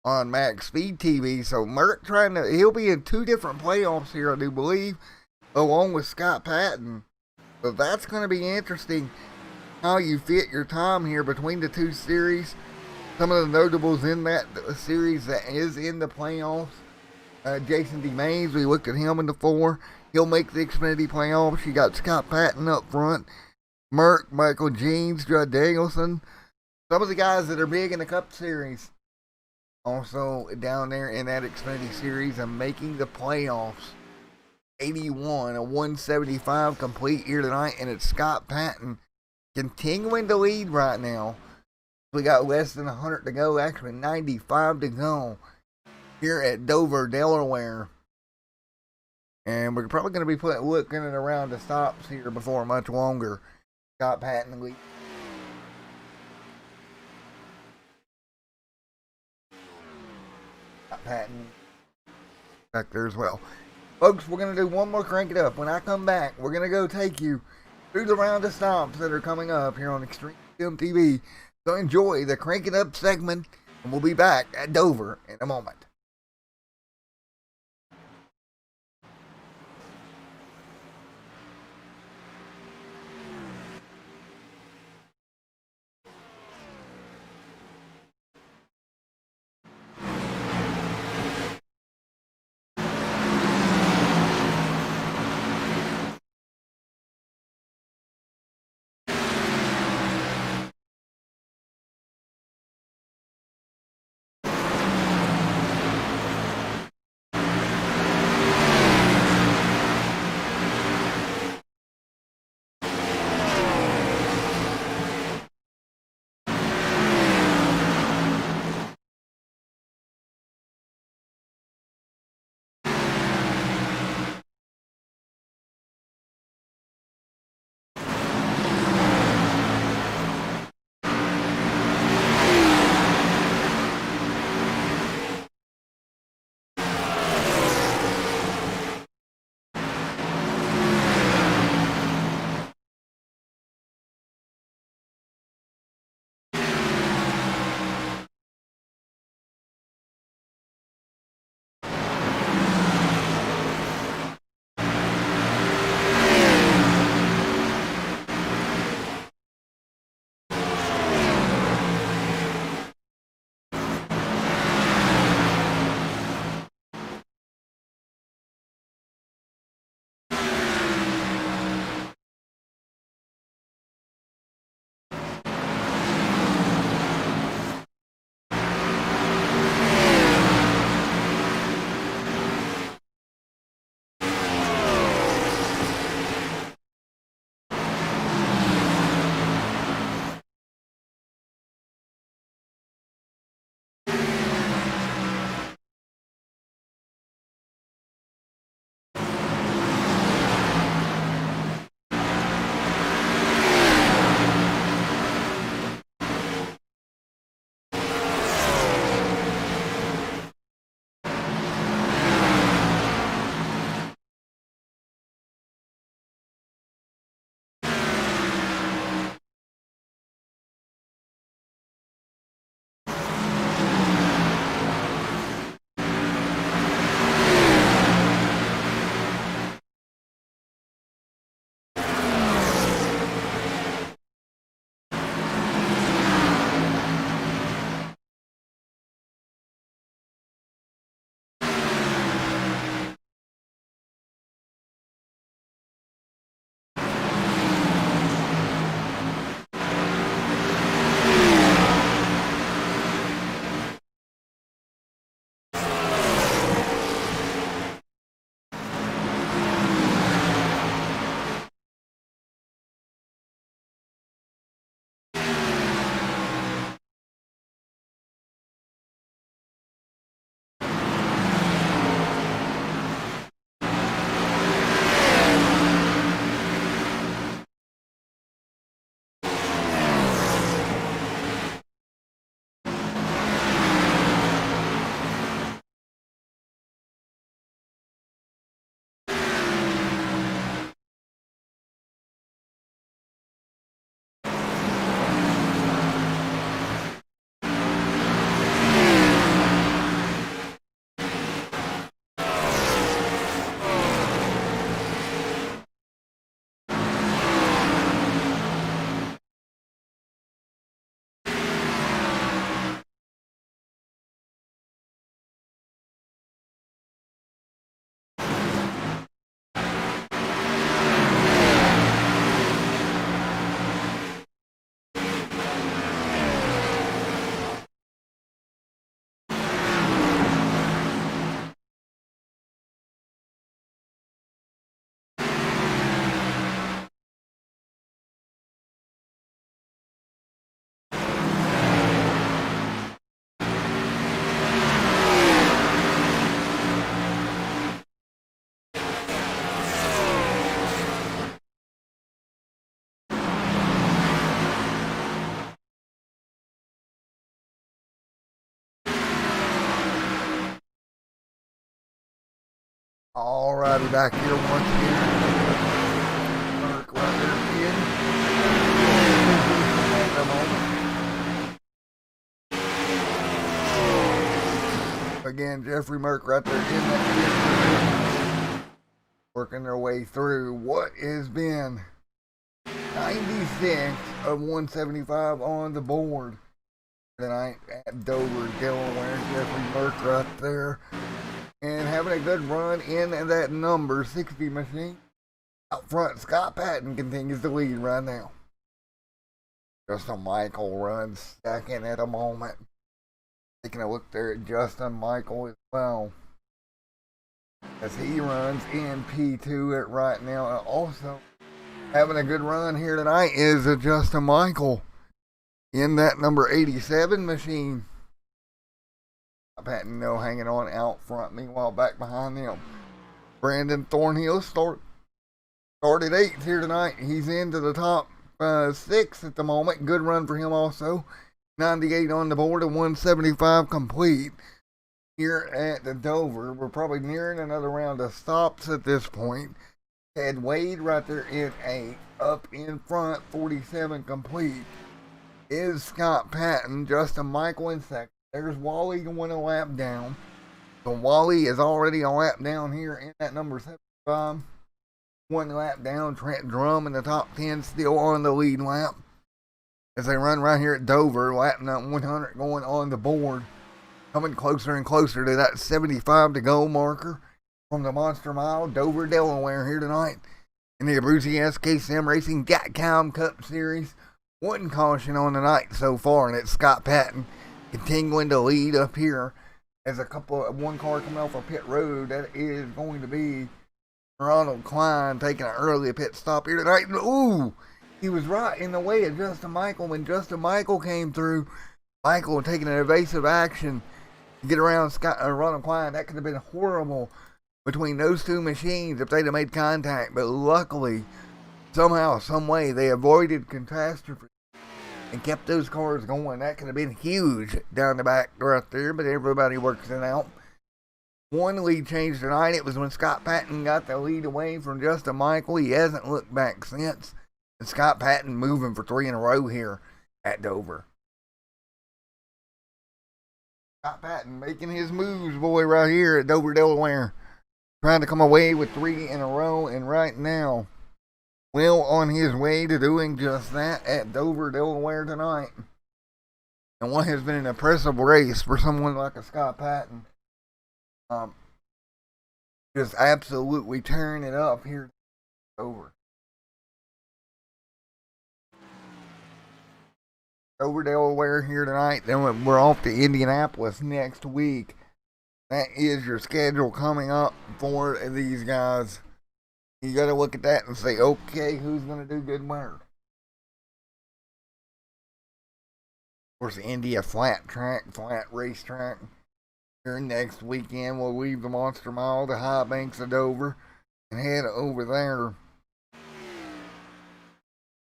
on Max Speed TV. So Merck he'll be in 2 different playoffs here, I do believe, along with Scott Patton. So that's going to be interesting, how you fit your time here between the 2 series. Some of the notables in that series that is in the playoffs. Jason D. Maines, we looked at him in the 4. He'll make the Xfinity playoffs. You got Scott Patton up front. Merck, Michael Jeans, Judd Danielson. Some of the guys that are big in the Cup Series. Also down there in that Xfinity Series and making the playoffs. 81 of 175 complete here tonight. And it's Scott Patton continuing to lead right now. We got less than 100 to go, actually 95 to go here at Dover, Delaware. And we're probably going to be looking at around the stops here before much longer. Scott Patton lead. Scott Patton back there as well. Folks, we're going to do one more Crank It Up. When I come back, we're going to go take you through the round of stops that are coming up here on Extreme Film TV. So enjoy the Crank It Up segment, and we'll be back at Dover in a moment. Alrighty, back here once again. Merc right there in. At the moment. Again, Jeffrey Merck right there in that pit. Working their way through what has been 96 of 175 on the board tonight at Dover, Delaware. Jeffrey Merck right there. And having a good run in that number 60 machine. Out front, Scott Patton continues to lead right now. Justin Michael runs second at the moment. Taking a look there at Justin Michael as well, as he runs in P2 at right now. And also having a good run here tonight is Justin Michael in that number 87 machine. Patton hanging on out front. Meanwhile, back behind them, Brandon Thornhill started 8th here tonight. He's into the top 6 at the moment. Good run for him also. 98 on the board and 175 complete here at the Dover. We're probably nearing another round of stops at this point. Ted Wade right there in 8th. Up in front, 47 complete, is Scott Patton. Justin Michael in 2nd. There's Wally going a lap down. So Wally is already a lap down here in that number 75. 1 lap down. Trent Drum in the top 10, still on the lead lap. As they run right here at Dover, lap 100 going on the board. Coming closer and closer to that 75 to go marker from the Monster Mile. Dover, Delaware here tonight in the Abruzzi SKSM Racing.com Cup Series. 1 caution on the night so far, and it's Scott Patton continuing to lead up here as one car coming off a pit road. That is going to be Ronald Klein taking an early pit stop here tonight. Ooh, he was right in the way of Justin Michael when Justin Michael came through. Michael taking an evasive action to get around Ronald Klein. That could have been horrible between those two machines if they'd have made contact. But luckily, somehow, some way, they avoided catastrophe and kept those cars going. That could have been huge down the back right there, but everybody works it out. 1 lead change tonight. It was when Scott Patton got the lead away from Justin Michael. He hasn't looked back since. And Scott Patton moving for 3 in a row here at Dover. Scott Patton making his moves, boy, right here at Dover, Delaware. Trying to come away with 3 in a row, and right now, well on his way to doing just that at Dover, Delaware tonight. And what has been an impressive race for someone like a Scott Patton. Just absolutely tearing it up here at Dover. Dover, Delaware here tonight. Then we're off to Indianapolis next week. That is your schedule coming up for these guys. You got to look at that and say, okay, who's going to do good work? Of course, Indy, a flat racetrack. Here next weekend, we'll leave the Monster Mile, the high banks of Dover, and head over there.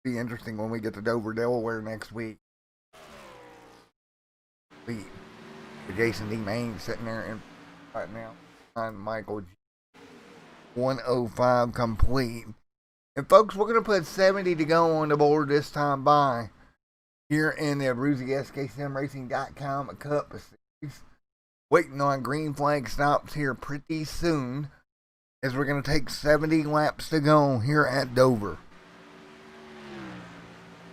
Be interesting when we get to Dover, Delaware next week. Jason D. Main sitting there right now behind Michael G. 105 complete. And folks, we're going to put 70 to go on the board this time by here in the Abruzzi SKSM Racing.com Cup Series. Waiting on green flag stops here pretty soon as we're going to take 70 laps to go here at Dover.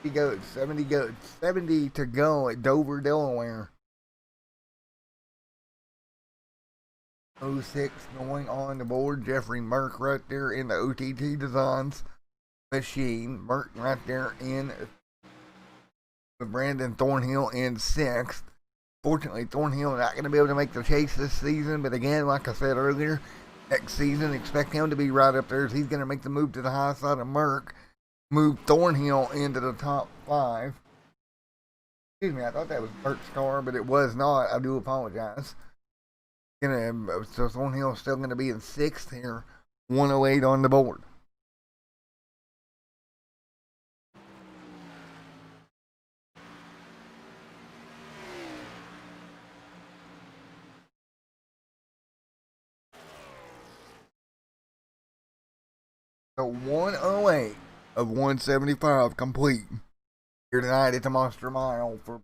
70 to go at Dover, Delaware. 06 going on the board. Jeffrey Merck right there in the OTT Designs machine. Merck right there in with Brandon Thornhill in 6th. Fortunately, Thornhill not going to be able to make the chase this season, but again, like I said earlier, next season, expect him to be right up there as he's going to make the move to the high side of Merck. Move Thornhill into the top 5. Excuse me, I thought that was Merck's car, but it was not. I do apologize. So Thornhill's still going to be in 6th here. 108 on the board. So 108 of 175 complete here tonight at the Monster Mile for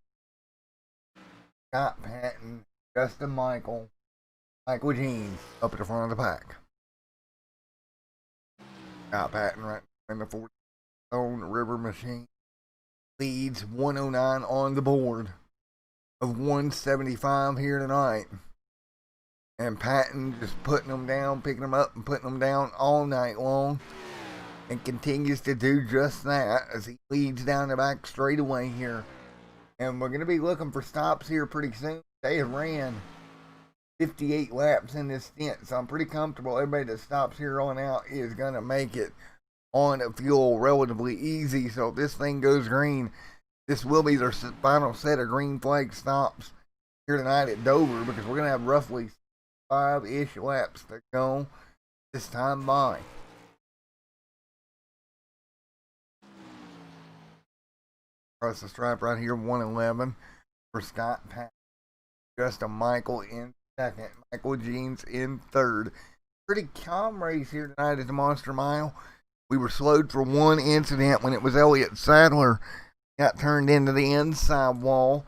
Scott Patton, Justin Michael Jeans up at the front of the pack. Scott Patton right in the 40 zone. River Machine leads 109 on the board of 175 here tonight. And Patton just putting them down, picking them up and putting them down all night long. And continues to do just that as he leads down the back straightaway here. And we're going to be looking for stops here pretty soon. They have ran 58 laps in this stint, so I'm pretty comfortable everybody that stops here on out is going to make it on fuel relatively easy. So if this thing goes green, this will be their final set of green flag stops here tonight at Dover, because we're going to have roughly 5-ish laps to go this time by. Across the stripe right here, 111 for Scott Patton. Justin Michael in second. Michael Jeans in third. Pretty calm race here tonight at the Monster Mile. We were slowed for one incident when it was Elliott Sadler got turned into the inside wall.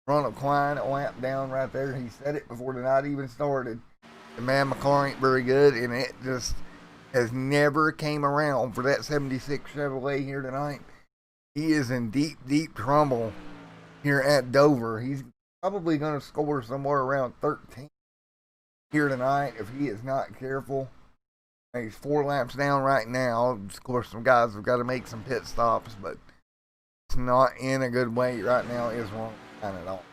Ronald Klein, a lap down right there. He said it before the night even started. The man McCarr ain't very good, and it just has never came around for that 76 Chevrolet here tonight. He is in deep, deep trouble here at Dover. He's probably going to score somewhere around 13 here tonight if he is not careful. He's 4 laps down right now. Of course, some guys have got to make some pit stops, but it's not in a good way right now. Is wrong at all.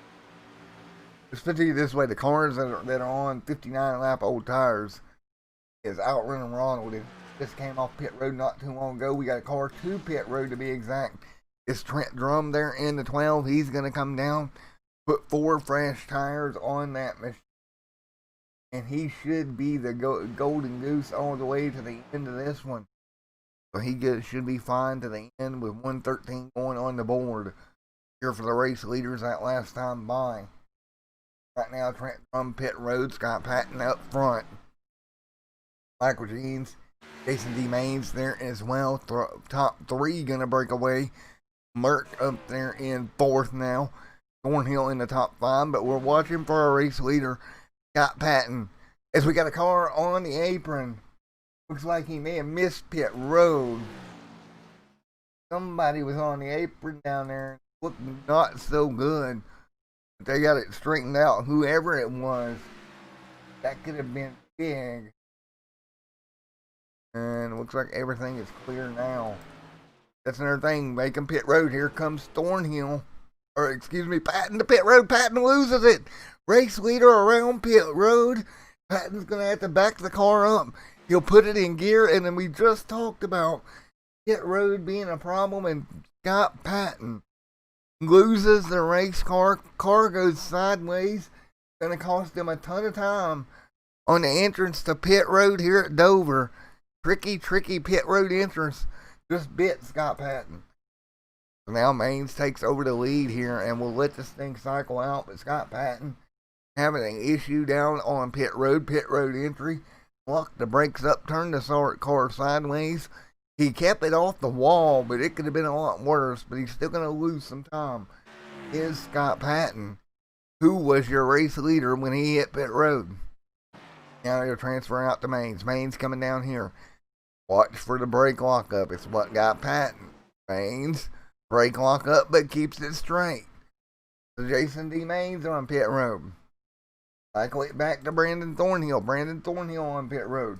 Just put it to you this way: the cars that are on 59 lap old tires is outrunning Ronald. It just came off pit road not too long ago. We got a car to pit road to be exact. It's Trent Drum there in the 12. He's going to come down, put 4 fresh tires on that machine, and he should be the golden goose all the way to the end of this one. So he should be fine to the end with 113 going on the board here for the race leaders that last time by. Right now, Trent Drum pit road, Scott Patton up front. Michael Jeans, Jason D. Maines there as well. Top 3 going to break away. Merck up there in 4th now. Thornhill in the top 5, but we're watching for our race leader, Scott Patton. As we got a car on the apron, looks like he may have missed pit road. Somebody was on the apron down there, looked not so good. But they got it straightened out. Whoever it was, that could have been big. And it looks like everything is clear now. That's another thing, making pit road. Here comes Thornhill. Or, excuse me, Patton to pit road. Patton loses it. Race leader around pit road. Patton's going to have to back the car up. He'll put it in gear, and then we just talked about pit road being a problem, and Scott Patton loses the race car. Car goes sideways. Going to cost him a ton of time on the entrance to pit road here at Dover. Tricky pit road entrance. Just bit Scott Patton. So now Maines takes over the lead here, and we'll let this thing cycle out. But Scott Patton having an issue down on pit road entry. Locked the brakes up, turned the car sideways. He kept it off the wall, but it could have been a lot worse. But he's still going to lose some time. Is Scott Patton, who was your race leader when he hit pit road. Now he'll transfer out to Maines. Maines coming down here. Watch for the brake lockup. It's what got Patton. Maines, brake lockup, but keeps it straight. So Jason D. Maines on pit road. Cycle it back to Brandon Thornhill. Brandon Thornhill on pit road.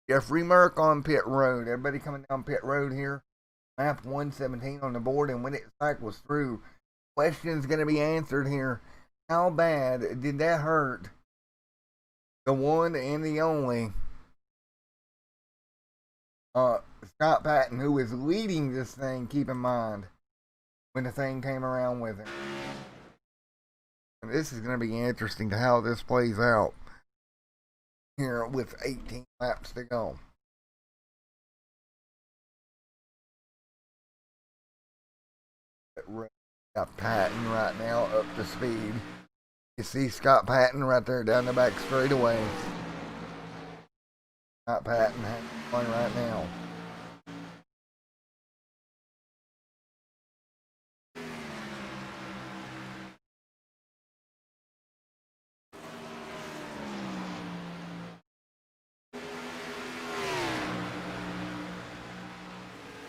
Jeffrey Merck on pit road. Everybody coming down pit road here. Lap 117 on the board, and when it cycles through, question's going to be answered here. How bad did that hurt the one and the only Scott Patton, who is leading this thing, keep in mind, when the thing came around with him. And this is going to be interesting to how this plays out here with 18 laps to go. Got Patton right now up to speed. You see Scott Patton right there down the back straightaway. Scott Patton has one right now.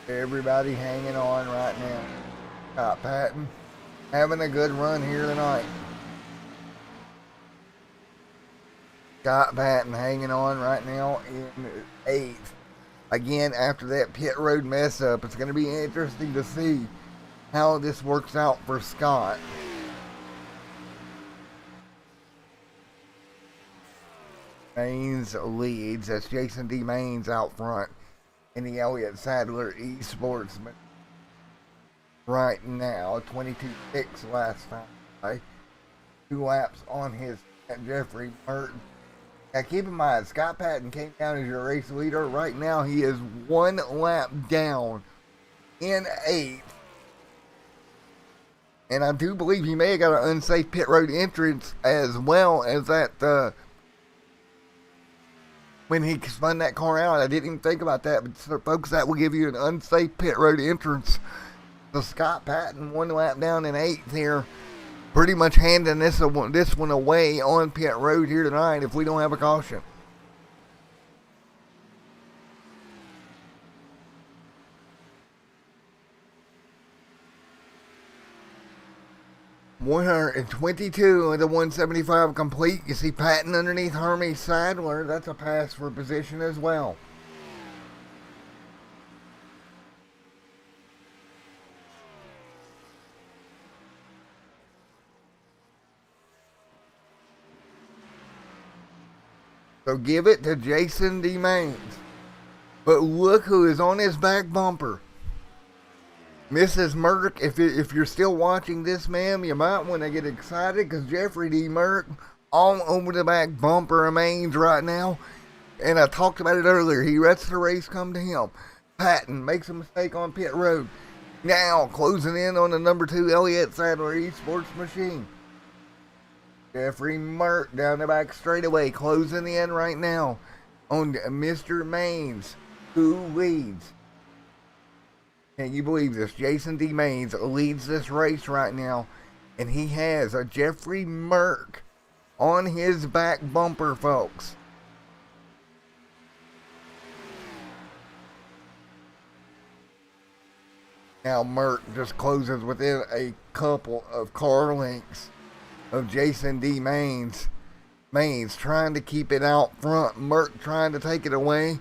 Everybody hanging on right now. Scott Patton having a good run here tonight. Scott Patton hanging on right now in 8th. Again, after that pit road mess up, it's going to be interesting to see how this works out for Scott. Maines leads. That's Jason D. Maines out front in the Elliott Sadler Esports right now. 22.6 last time. Right? 2 laps on his Jeffrey Merton. Now keep in mind, Scott Patton came down as your race leader. Right now he is 1 lap down in 8th. And I do believe he may have got an unsafe pit road entrance as well as that when he spun that car out. I didn't even think about that, but folks, that will give you an unsafe pit road entrance. So Scott Patton 1 lap down in 8th here, pretty much handing this one away on pit road here tonight if we don't have a caution. $122 of the 175 complete. You see Patton underneath Hermie Sadler. That's a pass for position as well. So give it to Jason D. Maines. But look who is on his back bumper. Mrs. Merck, if you're still watching this, ma'am, you might want to get excited because Jeffrey D. Merck all over the back bumper of Maines right now. And I talked about it earlier. He lets the race come to him. Patton makes a mistake on pit road. Now closing in on the number 2 Elliott Sadler Esports machine. Jeffrey Merck down the back straightaway, closing in right now on Mr. Maines, who leads. Can you believe this? Jason D. Maines leads this race right now, and he has a Jeffrey Merck on his back bumper, folks. Now Merck just closes within a couple of car lengths of Jason D. Maines. Maines trying to keep it out front. Merck trying to take it away.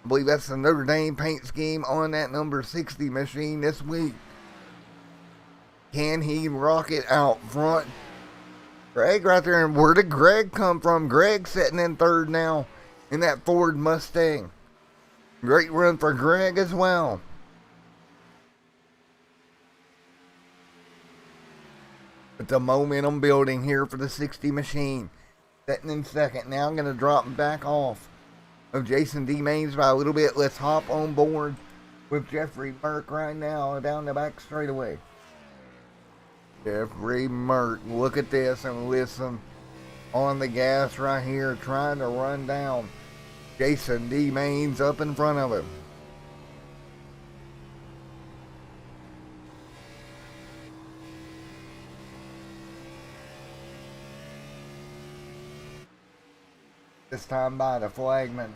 I believe that's the Notre Dame paint scheme on that number 60 machine this week. Can he rock it out front? Greg right there. And where did Greg come from? Greg sitting in 3rd now in that Ford Mustang. Great run for Greg as well. But the momentum building here for the 60 machine. Sitting in 2nd. Now I'm going to drop back off of Jason D. Maines by a little bit. Let's hop on board with Jeffrey Merck right now down the back straightaway. Jeffrey Merck, look at this and listen on the gas right here, trying to run down Jason D. Maines up in front of him. This time by the flagman.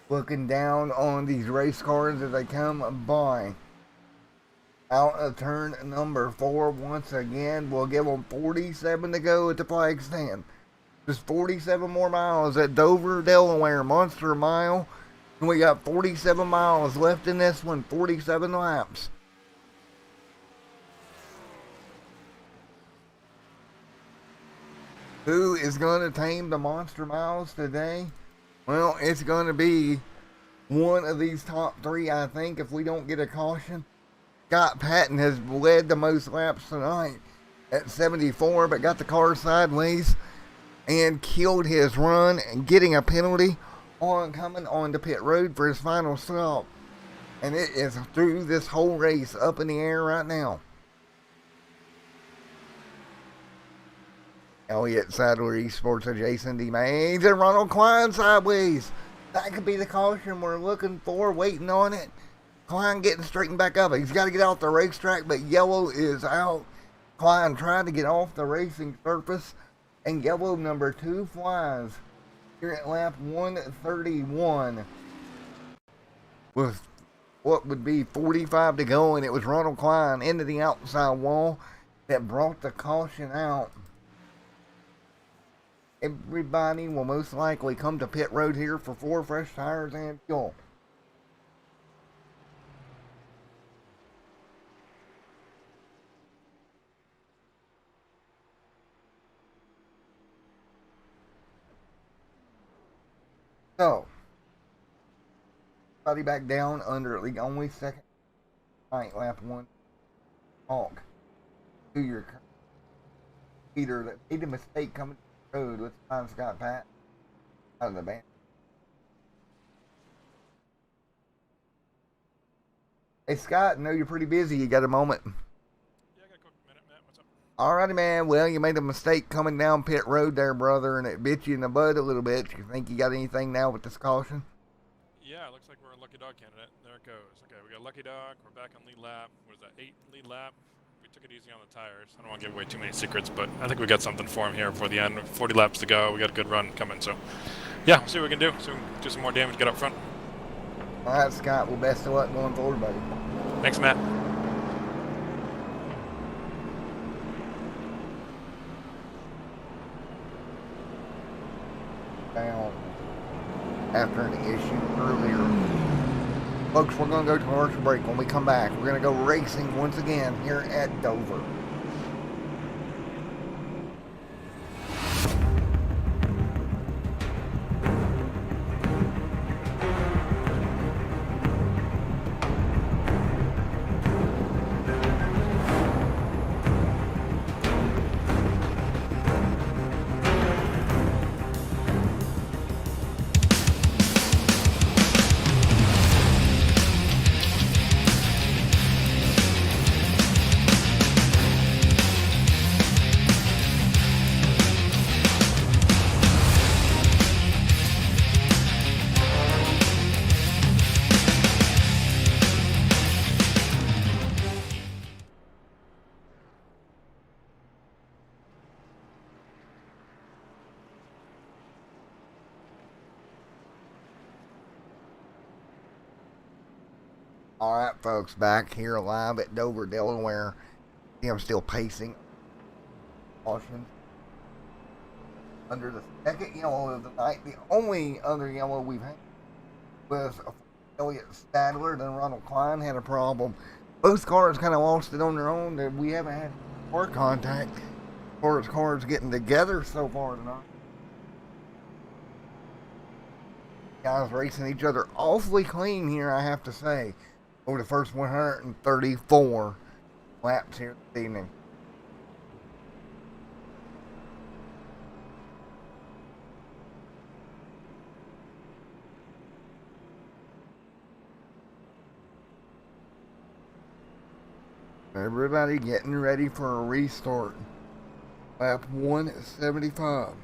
Looking down on these race cars as they come by. Out of turn number 4 once again. We'll give them 47 to go at the flag stand. Just 47 more miles at Dover, Delaware, Monster Mile. And we got 47 miles left in this one. 47 laps. Who is going to tame the Monster Miles today? Well, it's going to be one of these top 3, I think, if we don't get a caution. Scott Patton has led the most laps tonight at 74, but got the car sideways and killed his run and getting a penalty on coming onto pit road for his final stop. And it is through this whole race up in the air right now. Elliott Sadler Esports of Jason D. Maines and Ronald Klein sideways. That could be the caution we're looking for, waiting on it. Klein getting straightened back up. He's got to get off the racetrack, but yellow is out. Klein trying to get off the racing surface, and yellow number 2 flies here at lap 131 with what would be 45 to go, and it was Ronald Klein into the outside wall that brought the caution out. Everybody will most likely come to pit road here for 4 fresh tires and fuel. So, everybody back down under the only second night lap 1 talk to your leader that made a mistake coming to the road. Let's find Scott Pat out of the band. Hey Scott, I know you're pretty busy. You got a moment? Yeah, I got a quick minute, Matt. What's up? Alrighty, man. Well, you made a mistake coming down pit road there, brother, and it bit you in the butt a little bit. You think you got anything now with this caution? Yeah, it looks like we're a lucky dog candidate. There it goes. Okay, we got lucky dog. We're back on lead lap. What is that, 8 lead lap? We took it easy on the tires. I don't want to give away too many secrets, but I think we got something for him here before the end. 40 laps to go. We got a good run coming, so yeah, we'll see what we can do. So we can do some more damage, get up front. Alright, Scott. Well, best of luck going forward, buddy. Thanks, Matt. Down after an issue earlier. Folks, we're going to go to commercial break. When we come back, we're going to go racing once again here at Dover. Alright, folks, back here live at Dover, Delaware. See, I'm still pacing. Caution. Under the second yellow of the night, the only other yellow we've had was Elliott Stadler. Then Ronald Klein had a problem. Both cars kind of lost it on their own. We haven't had car contact as far as cars getting together so far tonight. Guys racing each other awfully clean here, I have to say, over the first 134 laps here this evening. Everybody getting ready for a restart. Lap 175.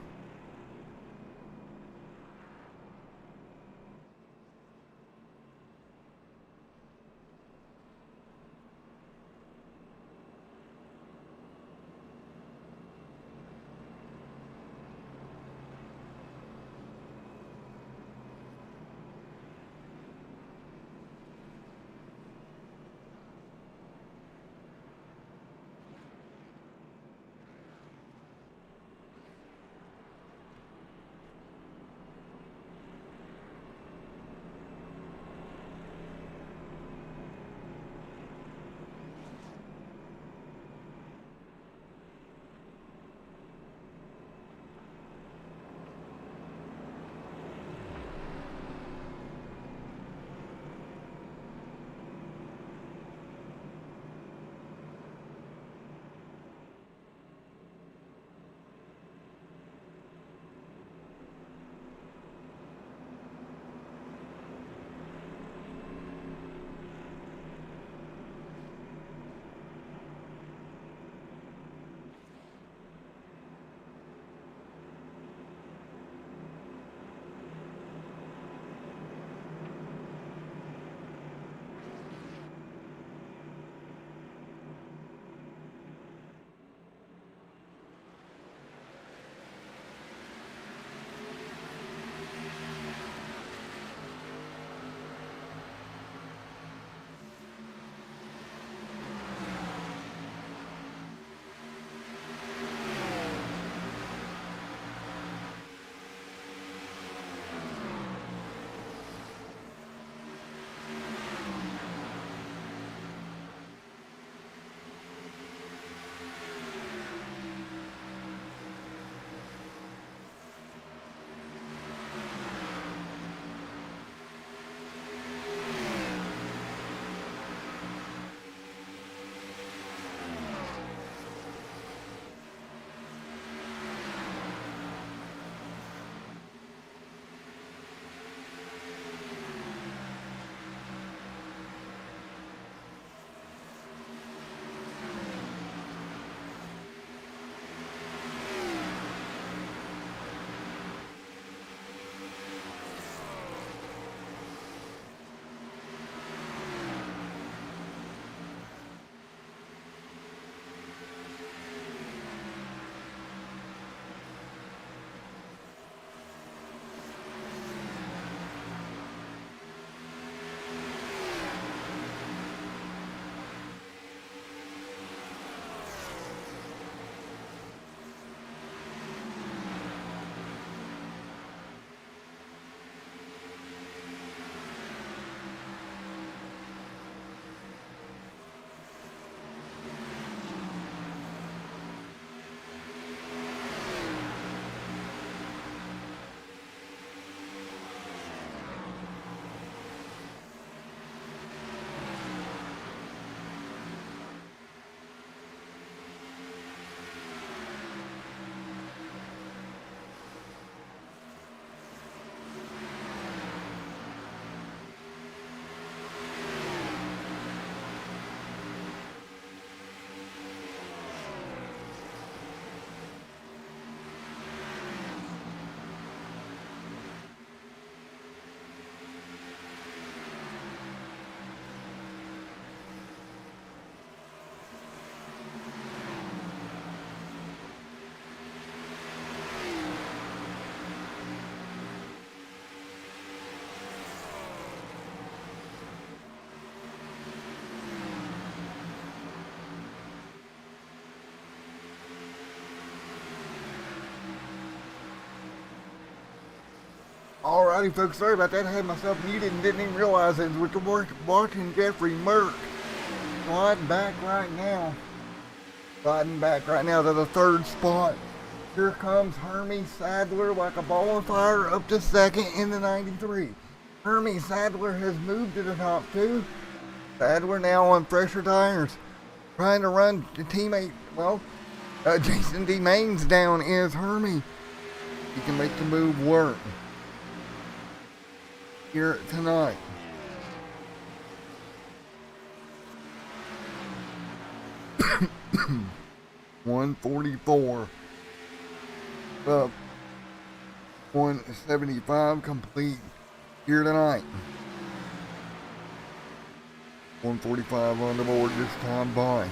Alrighty, folks, sorry about that. I had myself muted and didn't even realize it. We're watching Jeffrey Merck sliding back right now. Sliding back right now to the third spot. Here comes Hermie Sadler like a ball on fire up to second in the 93. Hermie Sadler has moved to the top two. Sadler now on fresher tires. Trying to run the teammate, well, Jason D. Maines down is Hermie. He can make the move work here tonight. $144 up, 175 complete here tonight. 145 on the board this time by.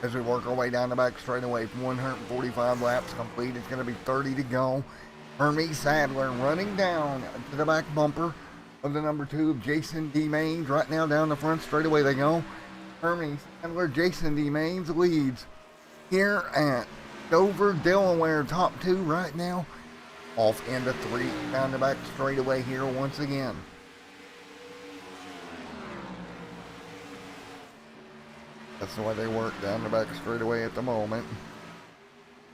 As we work our way down the back straightaway from 145 laps complete, it's going to be 30 to go. Hermie Sadler running down to the back bumper of the number 2 of Jason D. Maines. Right now down the front straightaway they go. Hermie Sadler, Jason D. Maines leads here at Dover, Delaware. Top 2 right now. Off into 3 down the back straightaway here once again. That's the way they work down the back straightaway at the moment.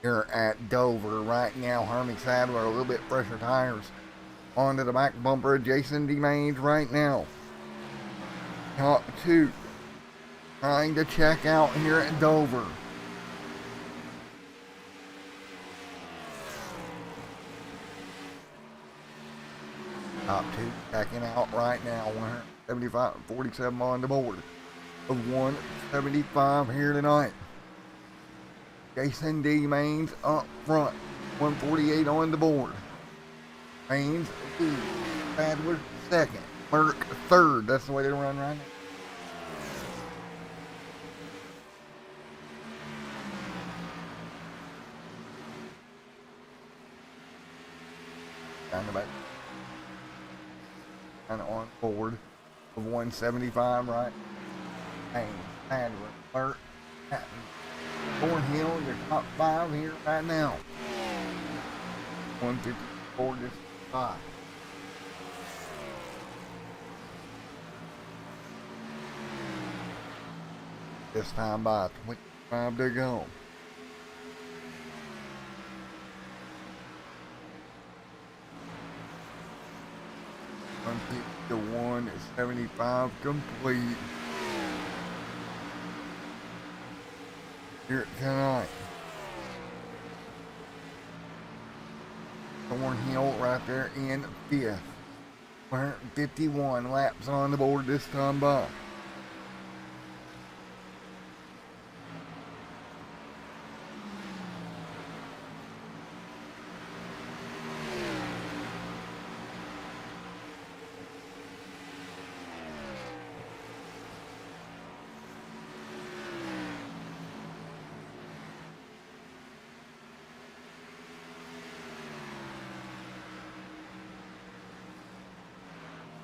Here at Dover right now, Hermie Sadler, a little bit fresher tires. Onto the back bumper of Jason D. Maines right now. Top 2 trying to check out here at Dover. Top 2 checking out right now. 175.47 on the board of 175 here tonight. Jason D. Maines up front, 148 on the board. Maines leads, Sadler second, Merck third. That's the way they run right now. Down the back. And on board of 175 right. Maines, Sadler, Merck, Patton, Thornhill, your top 5 here right now. 154 to 5. This time by 25 to go. To 175 complete here tonight. Thornhill right there in 5th. 151 laps on the board this time by.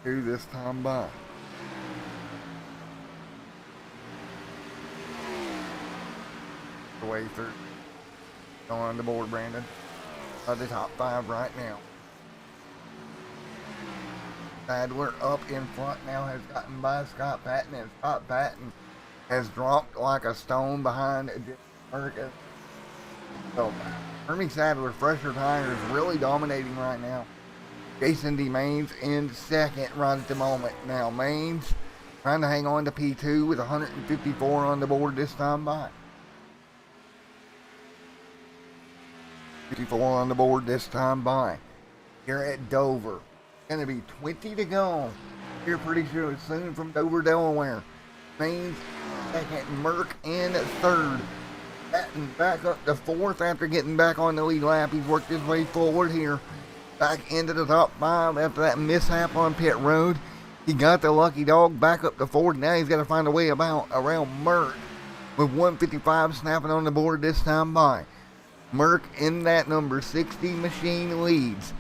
This time by. The way through. Go on the board, Brandon. The top 5 right now. Sadler up in front now has gotten by Scott Patton, and Scott Patton has dropped like a stone behind Merck. So Hermie Sadler, fresher tires, really dominating right now. Jason D. Maines in second right at the moment. Now Maines trying to hang on to P2 with 154 on the board this time by. 54 on the board this time by. Here at Dover. Going to be 20 to go. Here pretty soon from Dover, Delaware. Maines second, Merck in third. Patton back up to 4th after getting back on the lead lap. He's worked his way forward here. Back into the top 5 after that mishap on pit road. He got the lucky dog back up to 4th. Now he's got to find a way around Merck with 155 snapping on the board this time by. Merck in that number 60 machine leads.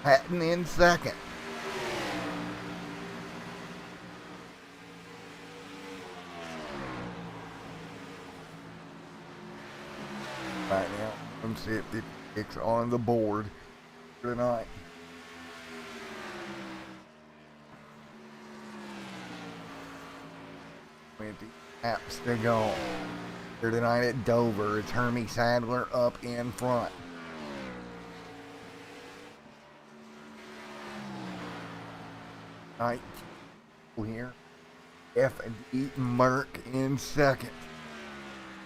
Patton in second. Right now, I'm seeing 56 on the board tonight. 20 laps to go. Here tonight at Dover, it's Hermie Sadler up in front. Right here, F.D. Merck in second.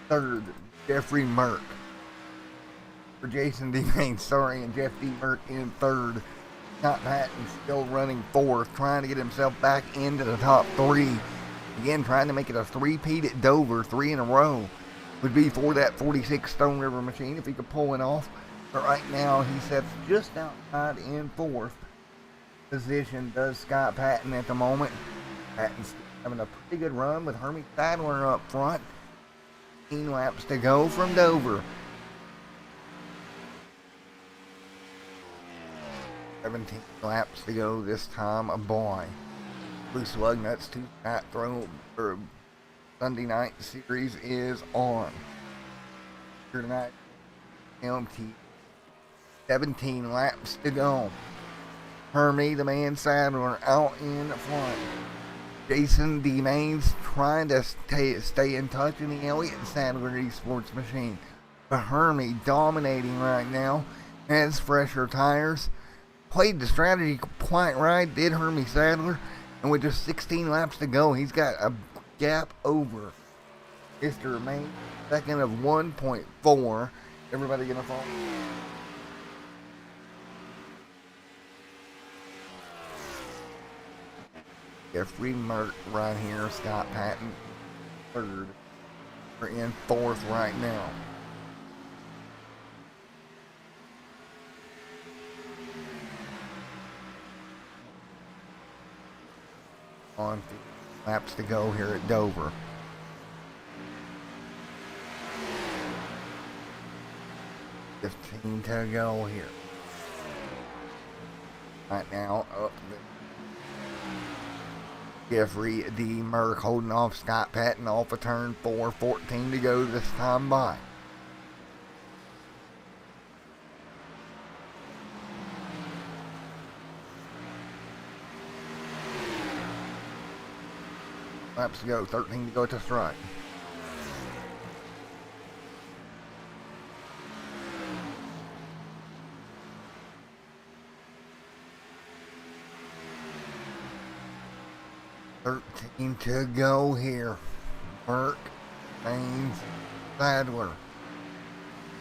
Third, Jeffrey Merck. For Jason DeMaine, sorry, and Jeff D. Merck in third. Scott Patton still running fourth, trying to get himself back into the top three. Again, trying to make it a three-peat at Dover, 3 in a row. Would be for that 46 Stone River machine if he could pull it off. But right now, he sets just outside in fourth position, does Scott Patton at the moment. Patton's having a pretty good run with Hermie Sadler up front. 15 laps to go from Dover. 17 laps to go this time, a boy. Bruce Lugnuts two-night throw for Sunday night series is on. Here tonight, LT. 17 laps to go. Hermie, the man Sadler, out in front. Jason DeMaines trying to stay in touch in the Elliott Sadler Esports machine. But Hermie dominating right now. Has fresher tires. Played the strategy quite right, did Hermie Sadler. And with just 16 laps to go, he's got a gap over Mr. Main, second of 1.4. Everybody gonna fall? Jeffrey Merck right here, Scott Patton third. We're in fourth right now. On laps to go here at Dover. $15 to go here. Right now, up Jeffrey D. Merck holding off Scott Patton off of turn 4. 14 to go this time by. Laps to go, 13 to go to strike. To go here. Merck, Baines, Sadler.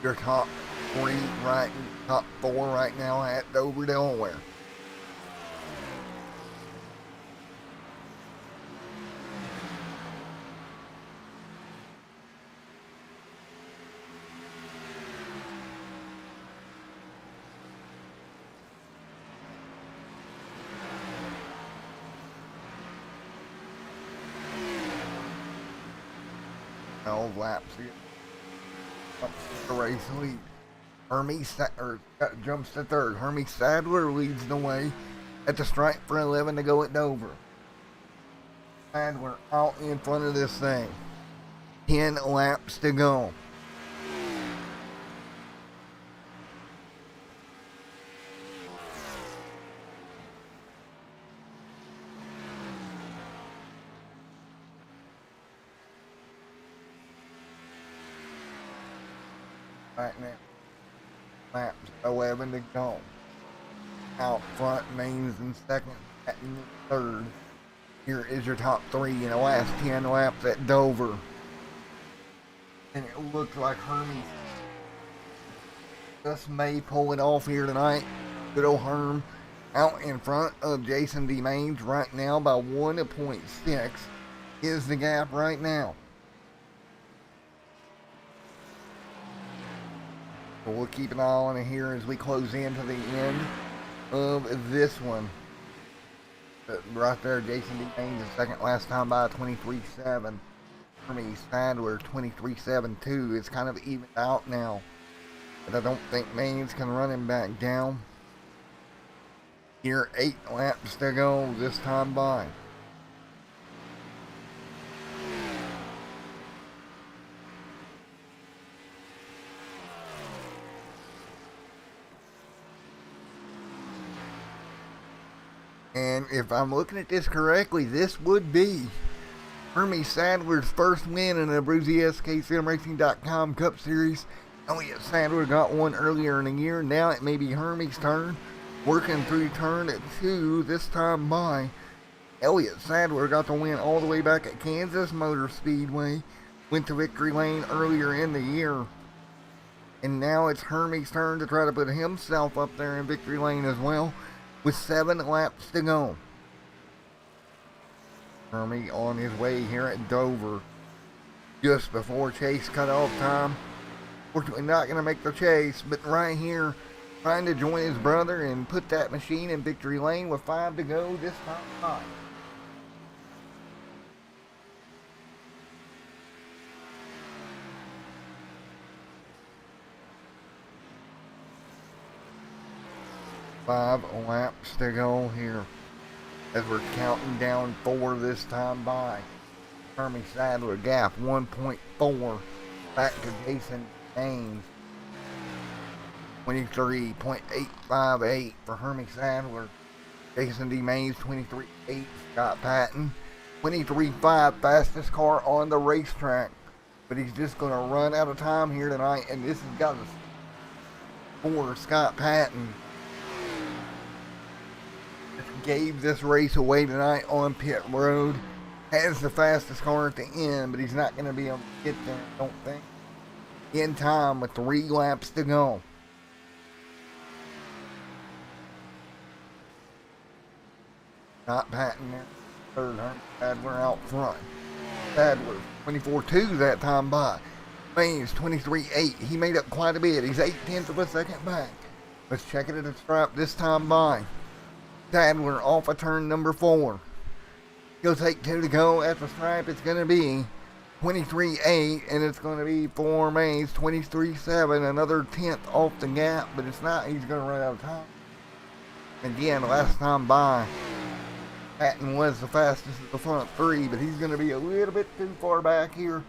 Your top three right, top 4 right now at Dover, Delaware. Laps here. Up the race lead. Hermie jumps to third. Hermie Sadler leads the way at the stripe for 11 to go at Dover. Sadler out in front of this thing. 10 laps to go. Right now, laps 11 to go. Out front, Maines in second, Patton in third. Here is your top 3 in the last 10 laps at Dover. And it looks like Hermie just may pull it off here tonight. Good old Herm out in front of Jason DeMaines right now by 1.6 is the gap right now. So we'll keep an eye on it here as we close into the end of this one. Right there, Jason DeMaines is second last time by 23.7. Hermie Sadler 23.72. It's kind of evened out now, but I don't think Maines can run him back down. Here, 8 laps to go this time by. And if I'm looking at this correctly, this would be Hermie Sadler's first win in the Abruzzi SKSimRacing.com Cup Series. Elliott Sadler got one earlier in the year. Now it may be Hermie's turn. Working through turn 2 this time by Elliott Sadler. Got the win all the way back at Kansas Motor Speedway. Went to victory lane earlier in the year. And now it's Hermie's turn to try to put himself up there in victory lane as well, with 7 laps to go. Hermie on his way here at Dover, just before chase cutoff time. Fortunately not going to make the chase, but right here, trying to join his brother and put that machine in victory lane with 5 to go this time. Five laps to go here as we're counting down 4 this time by. Hermie Sadler gap 1.4 back to Jason Ames. 23.858 for Hermie Sadler. Jason D. Mays 23.8. Scott Patton 23.5, fastest car on the racetrack. But he's just going to run out of time here tonight, and this has got us for Scott Patton. Gave this race away tonight on pit road. Has the fastest car at the end, but he's not going to be able to get there, I don't think, in time with 3 laps to go. Not Patton there. Third, Sadler out front. Sadler 24.2 that time by. Mays 23.8. He made up quite a bit. He's 0.8 of a second back. Let's check it at the stripe this time by. Sadler off of turn number 4. He'll take 2 to go at the stripe. It's going to be 23.8, and it's going to be for Mays 23.7. Another 10th off the gap, but it's not. He's going to run out of time. Again, last time by, Patton was the fastest of the front 3, but he's going to be a little bit too far back here.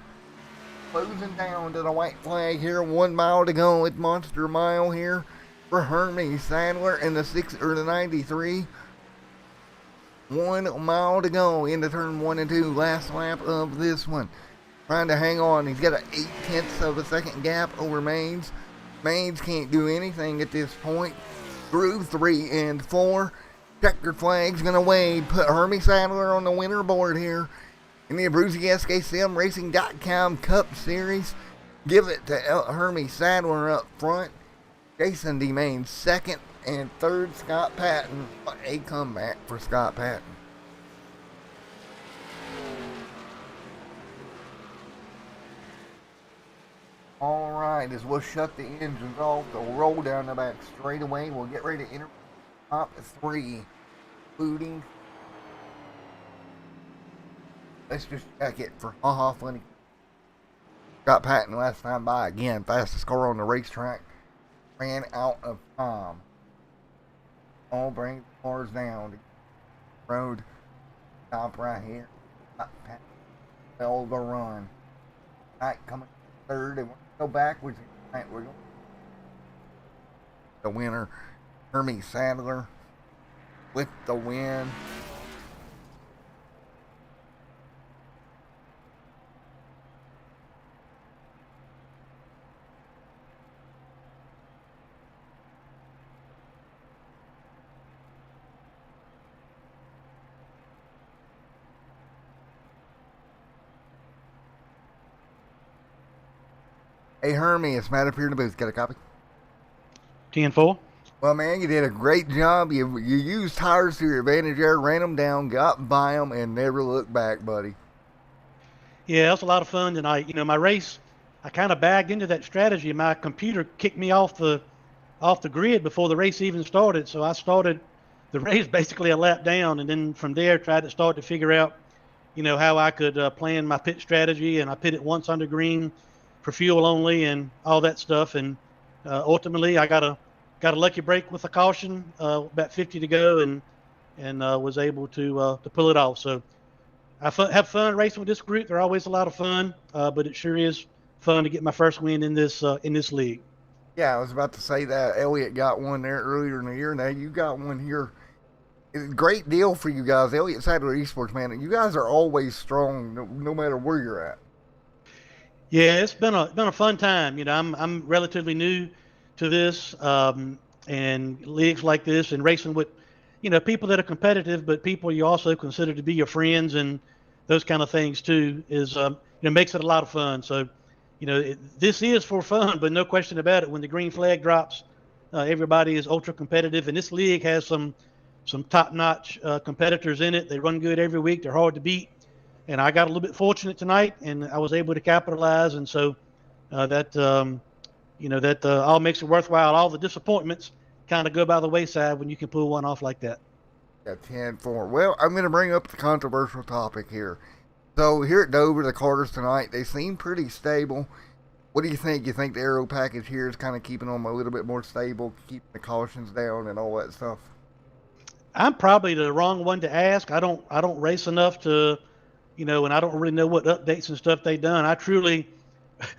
Closing down to the white flag here. 1 mile to go at Monster Mile here for Hermie Sadler in the 93. 1 mile to go into turn 1 and 2. Last lap of this one. Trying to hang on. He's got an 0.8 of a second gap over Maines. Maines can't do anything at this point. Through 3 and 4. Checkered flag's going to wave. Put Hermie Sadler on the winner board here in the Abruzzi SKSimRacing.com Cup Series. Give it to Hermie Sadler up front. Jason D. Maines second, and third Scott Patton. What a comeback for Scott Patton. Alright, as we'll shut the engines off, they'll roll down the back straightaway. We'll get ready to enter top 3, including. Let's just check it for funny. Scott Patton last time by, again, fastest car on the racetrack. Ran out of time. All bring the cars down to road. Stop right here. Fell the run. Right, coming third. And we're going to go backwards. Right, we're going. The winner, Hermie Sadler, with the win. Hey Hermie, it's Matt up here in the booth. Got a copy? 10-4. Well, man, you did a great job. You used tires to your advantage there, ran them down, got by them, and never looked back, buddy. Yeah, it was a lot of fun tonight. You know, my race, I kind of bagged into that strategy. My computer kicked me off the grid before the race even started. So I started the race basically a lap down, and then from there tried to start to figure out, you know, how I could plan my pit strategy. And I pitted once under green for fuel only and all that stuff. And ultimately, I got a lucky break with a caution, about 50 to go, and was able to pull it off. So I have fun racing with this group. They're always a lot of fun, but it sure is fun to get my first win in this league. Yeah, I was about to say that. Elliott got one there earlier in the year. Now you got one here Great deal for you guys. Elliott Sadler Esports, man. You guys are always strong, no matter where you're at. Yeah, it's been a fun time. I'm relatively new to this, and leagues like this and racing with, people that are competitive, but people you also consider to be your friends and those kind of things too is makes it a lot of fun. So, this is for fun, but no question about it. When the green flag drops, everybody is ultra competitive, and this league has some top-notch competitors in it. They run good every week. They're hard to beat. And I got a little bit fortunate tonight, and I was able to capitalize. And so that all makes it worthwhile. All the disappointments kind of go by the wayside when you can pull one off like that. Yeah, 10-4. Well, I'm going to bring up the controversial topic here. So here at Dover, the Carters tonight, they seem pretty stable. What do you think? You think the aero package here is kind of keeping them a little bit more stable, keeping the cautions down and all that stuff? I'm probably the wrong one to ask. I don't race enough to, and I don't really know what updates and stuff they've done. I truly,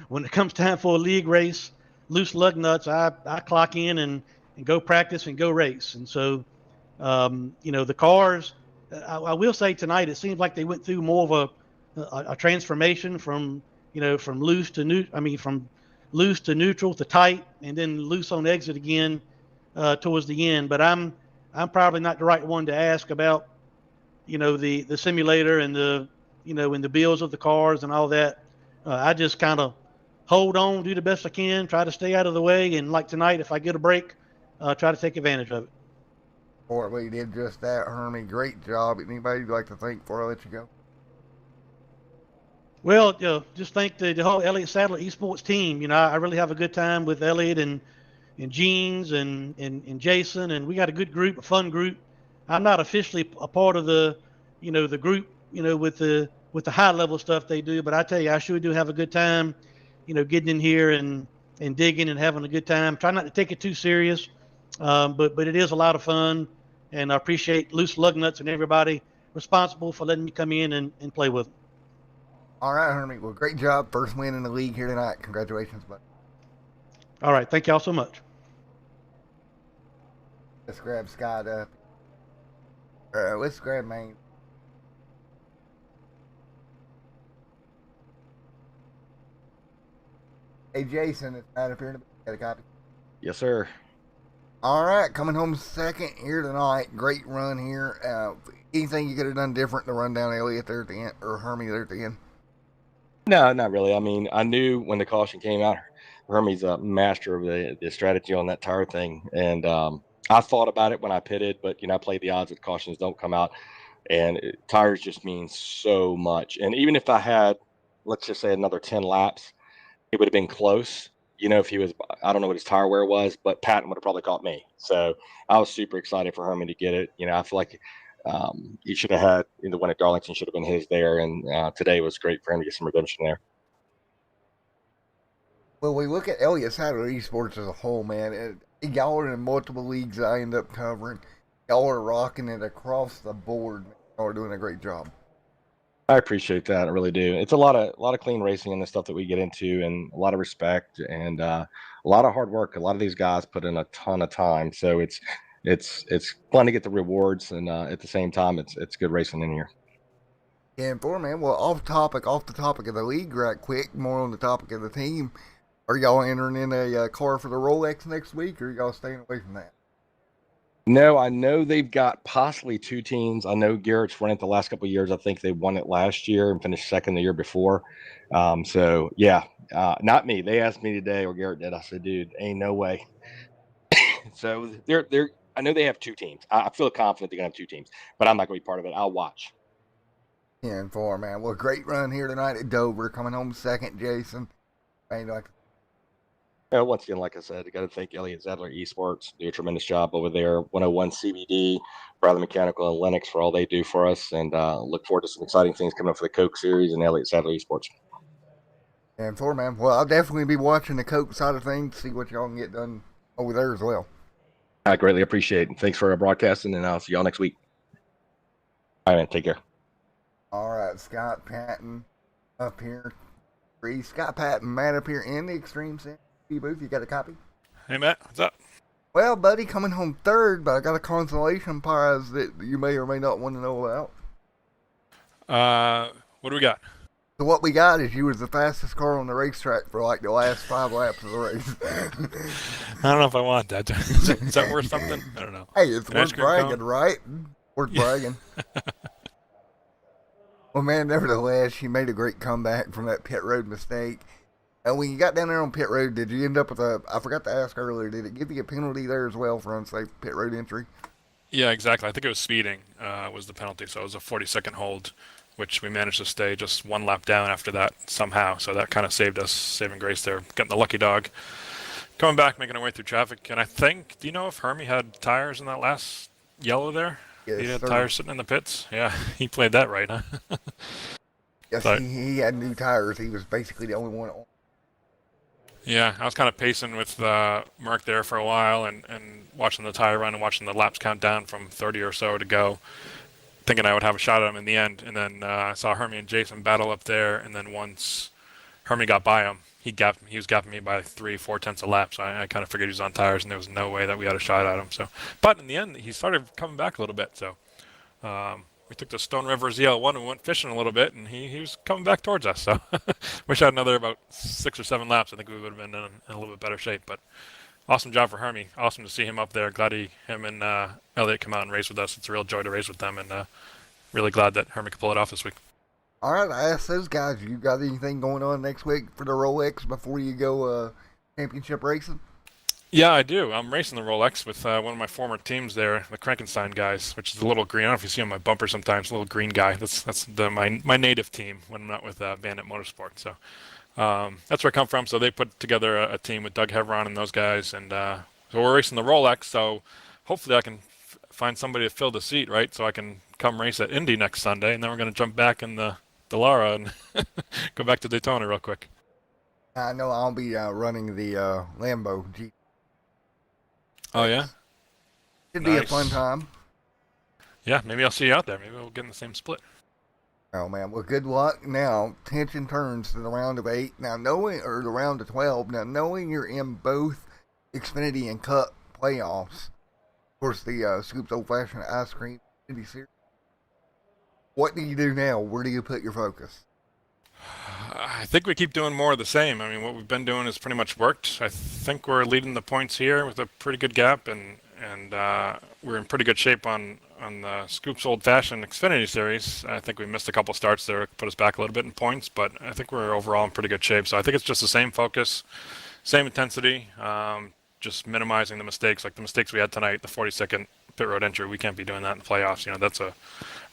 when it comes time for a league race, loose lug nuts, I clock in and go practice and go race. And so, the cars, I will say tonight, it seems like they went through more of a transformation from, from loose to new. I mean, from loose to neutral to tight, and then loose on exit again towards the end. But I'm probably not the right one to ask about, the simulator and and the bills of the cars and all that. I just kind of hold on, do the best I can, try to stay out of the way, and like tonight, if I get a break, try to take advantage of it. Portly did just that, Hermie. Great job. Anybody you'd like to thank before I let you go? Well, just thank the whole Elliott Sadler Esports team. I really have a good time with Elliott and Jeans and Jason, and we got a good group, a fun group. I'm not officially a part of the group, with the high level stuff they do, but I tell you, I sure do have a good time, getting in here and digging and having a good time. Try not to take it too serious, but it is a lot of fun, and I appreciate Loose Lugnuts and everybody responsible for letting me come in and play with them. All right, Hermie. Well, great job. First win in the league here tonight. Congratulations, buddy. All right, thank y'all so much. Let's grab Scott up. Let's grab Maine. Hey, Jason, it's Matt up here. Got a copy? Yes, sir. All right, coming home second here tonight. Great run here. Anything you could have done different to run down Elliott there at the end, or Hermie there at the end? No, not really. I mean, I knew when the caution came out, Hermie's a master of the strategy on that tire thing. And I thought about it when I pitted, but, I played the odds that cautions don't come out. And tires just mean so much. And even if I had, let's just say, another 10 laps, it would have been close. If he was, I don't know what his tire wear was, but Patton would have probably caught me. So I was super excited for Hermie to get it. I feel like he should have had the one at Darlington should have been his there, and today was great for him to get some redemption there. Well, we look at Elliott Sadler Esports as a whole, man. Y'all are in multiple leagues I end up covering. Y'all are rocking it across the board. Y'all are doing a great job. I appreciate that. I really do. It's a lot of clean racing and the stuff that we get into, and a lot of respect and a lot of hard work. A lot of these guys put in a ton of time, so it's fun to get the rewards, and at the same time, it's good racing in here. And for man, well, off the topic of the league, right quick. More on the topic of the team. Are y'all entering in a car for the Rolex next week, or are y'all staying away from that? No, I know they've got possibly two teams. I know Garrett's run it the last couple of years. I think they won it last year and finished second the year before. So yeah, not me. They asked me today, or Garrett did. I said, dude, ain't no way. So they're. I know they have two teams. I feel confident they're gonna have two teams, but I'm not gonna be part of it. I'll watch. 10-4, man. Well, great run here tonight at Dover. Coming home second, Jason. Once again, like I said, I got to thank Elliott Sadler Esports. Do a tremendous job over there. 101 CBD, Bradley Mechanical, and Lennox for all they do for us. And look forward to some exciting things coming up for the Coke Series and Elliott Sadler Esports. 10-4, man. Well, I'll definitely be watching the Coke side of things, see what y'all can get done over there as well. I greatly appreciate it. Thanks for broadcasting, and I'll see y'all next week. All right, man. Take care. All right, Scott Patton up here. Scott Patton, Matt up here in the Extreme City booth. You got a copy? Hey, Matt. What's up? Well, buddy, coming home third, but I got a consolation prize that you may or may not want to know about. What do we got? So what we got is you was the fastest car on the racetrack for like the last 5 laps of the race. I don't know if I want that. Is that worth something? I don't know. Hey, it's An ice worth cream bragging, cone? right? Worth bragging. Well, man, nevertheless, she made a great comeback from that pit road mistake. And when you got down there on pit road, did you end up with I forgot to ask earlier, did it give you a penalty there as well for unsafe pit road entry? Yeah, exactly. I think it was speeding was the penalty, so it was a 40-second hold, which we managed to stay just 1 lap down after that somehow. So that kind of saved us, saving grace there, getting the lucky dog. Coming back, making our way through traffic, and I think, do you know if Hermie had tires in that last yellow there? Yes, He had sir. tires sitting in the pits? Yeah, he played that right, huh? Yes, But- he had new tires. He was basically the only one on. Yeah, I was kind of pacing with Mark there for a while and watching the tire run and watching the laps count down from 30 or so to go, thinking I would have a shot at him in the end. And then I saw Hermie and Jason battle up there, and then once Hermie got by him, he was gapping me by 3-4 tenths a lap, so I kind of figured he was on tires, and there was no way that we had a shot at him. So, but in the end, he started coming back a little bit. So we took the Stone River ZL1 and went fishing a little bit, and he was coming back towards us. So wish I had another about 6 or 7 laps. I think we would have been in a little bit better shape. But awesome job for Hermie. Awesome to see him up there. Glad him and Elliot come out and race with us. It's a real joy to race with them, and really glad that Hermie could pull it off this week. All right, I asked those guys, you got anything going on next week for the Rolex before you go championship racing? Yeah, I do. I'm racing the Rolex with one of my former teams there, the Krankenstein guys, which is the little green. I don't know if you see on my bumper sometimes, a little green guy. That's my native team when I'm not with Bandit Motorsport. So that's where I come from. So they put together a team with Doug Hevron and those guys, and so we're racing the Rolex. So hopefully I can find somebody to fill the seat, right? So I can come race at Indy next Sunday, and then we're going to jump back in the Lara and go back to Daytona real quick. I know I'll be running the Lambo Jeep. Oh yeah. Should be a Nice. fun time. Yeah, maybe I'll see you out there. Maybe we'll get in the same split. Oh man, well good luck. Now tension turns to the round of 8. Now or the round of 12. Now knowing you're in both Xfinity and Cup playoffs, of course the Scoops Old Fashioned Ice Cream Indy Series. What do you do now? Where do you put your focus? I think we keep doing more of the same. I mean, what we've been doing has pretty much worked. I think we're leading the points here with a pretty good gap, and we're in pretty good shape on the Scoops Old Fashioned Xfinity Series. I think we missed a couple starts there, put us back a little bit in points, but I think we're overall in pretty good shape. So I think it's just the same focus, same intensity, just minimizing the mistakes. Like the mistakes we had tonight, the 40-second pit road entry, we can't be doing that in the playoffs. You know, that's a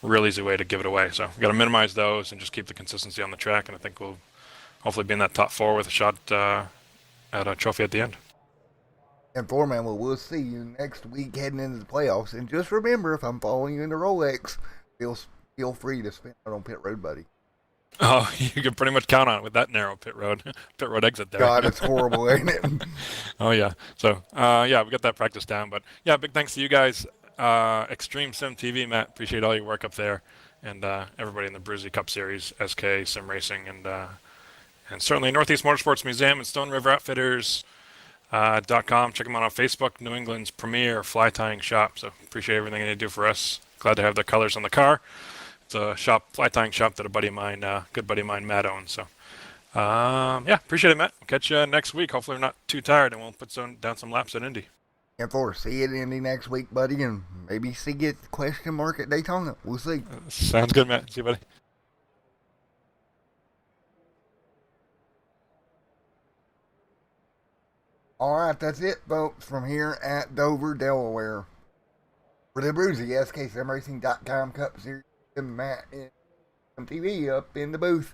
real easy way to give it away. So we got to minimize those and just keep the consistency on the track, and I think we'll hopefully be in that top 4 with a shot at a trophy at the end. And Foreman, we'll see you next week heading into the playoffs. And just remember, if I'm following you into Rolex, feel free to spin out on Pit Road, buddy. Oh, you can pretty much count on it with that narrow pit road exit there. God, it's horrible, ain't it? Oh yeah. So yeah, we got that practice down. But yeah, big thanks to you guys. Extreme Sim TV, Matt. Appreciate all your work up there, and everybody in the Abruzzi Cup Series, SK Sim Racing, and certainly Northeast Motorsports Museum and Stone River Outfitters. .com. Check them out on Facebook. New England's premier fly tying shop. So appreciate everything they do for us. Glad to have their colors on the car. It's a fly tying shop that a buddy of mine, good buddy of mine, Matt owns. So yeah, appreciate it, Matt. We'll catch you next week. Hopefully we're not too tired, and we'll put down some laps at Indy. And see you at Indy next week, buddy, and maybe see you at question mark at Daytona. We'll see. Sounds good, Matt. See you, buddy. All right, that's it, folks, from here at Dover, Delaware. For the Abruzzi, SKSimRacing.com Cup Series, Matt and TV up in the booth.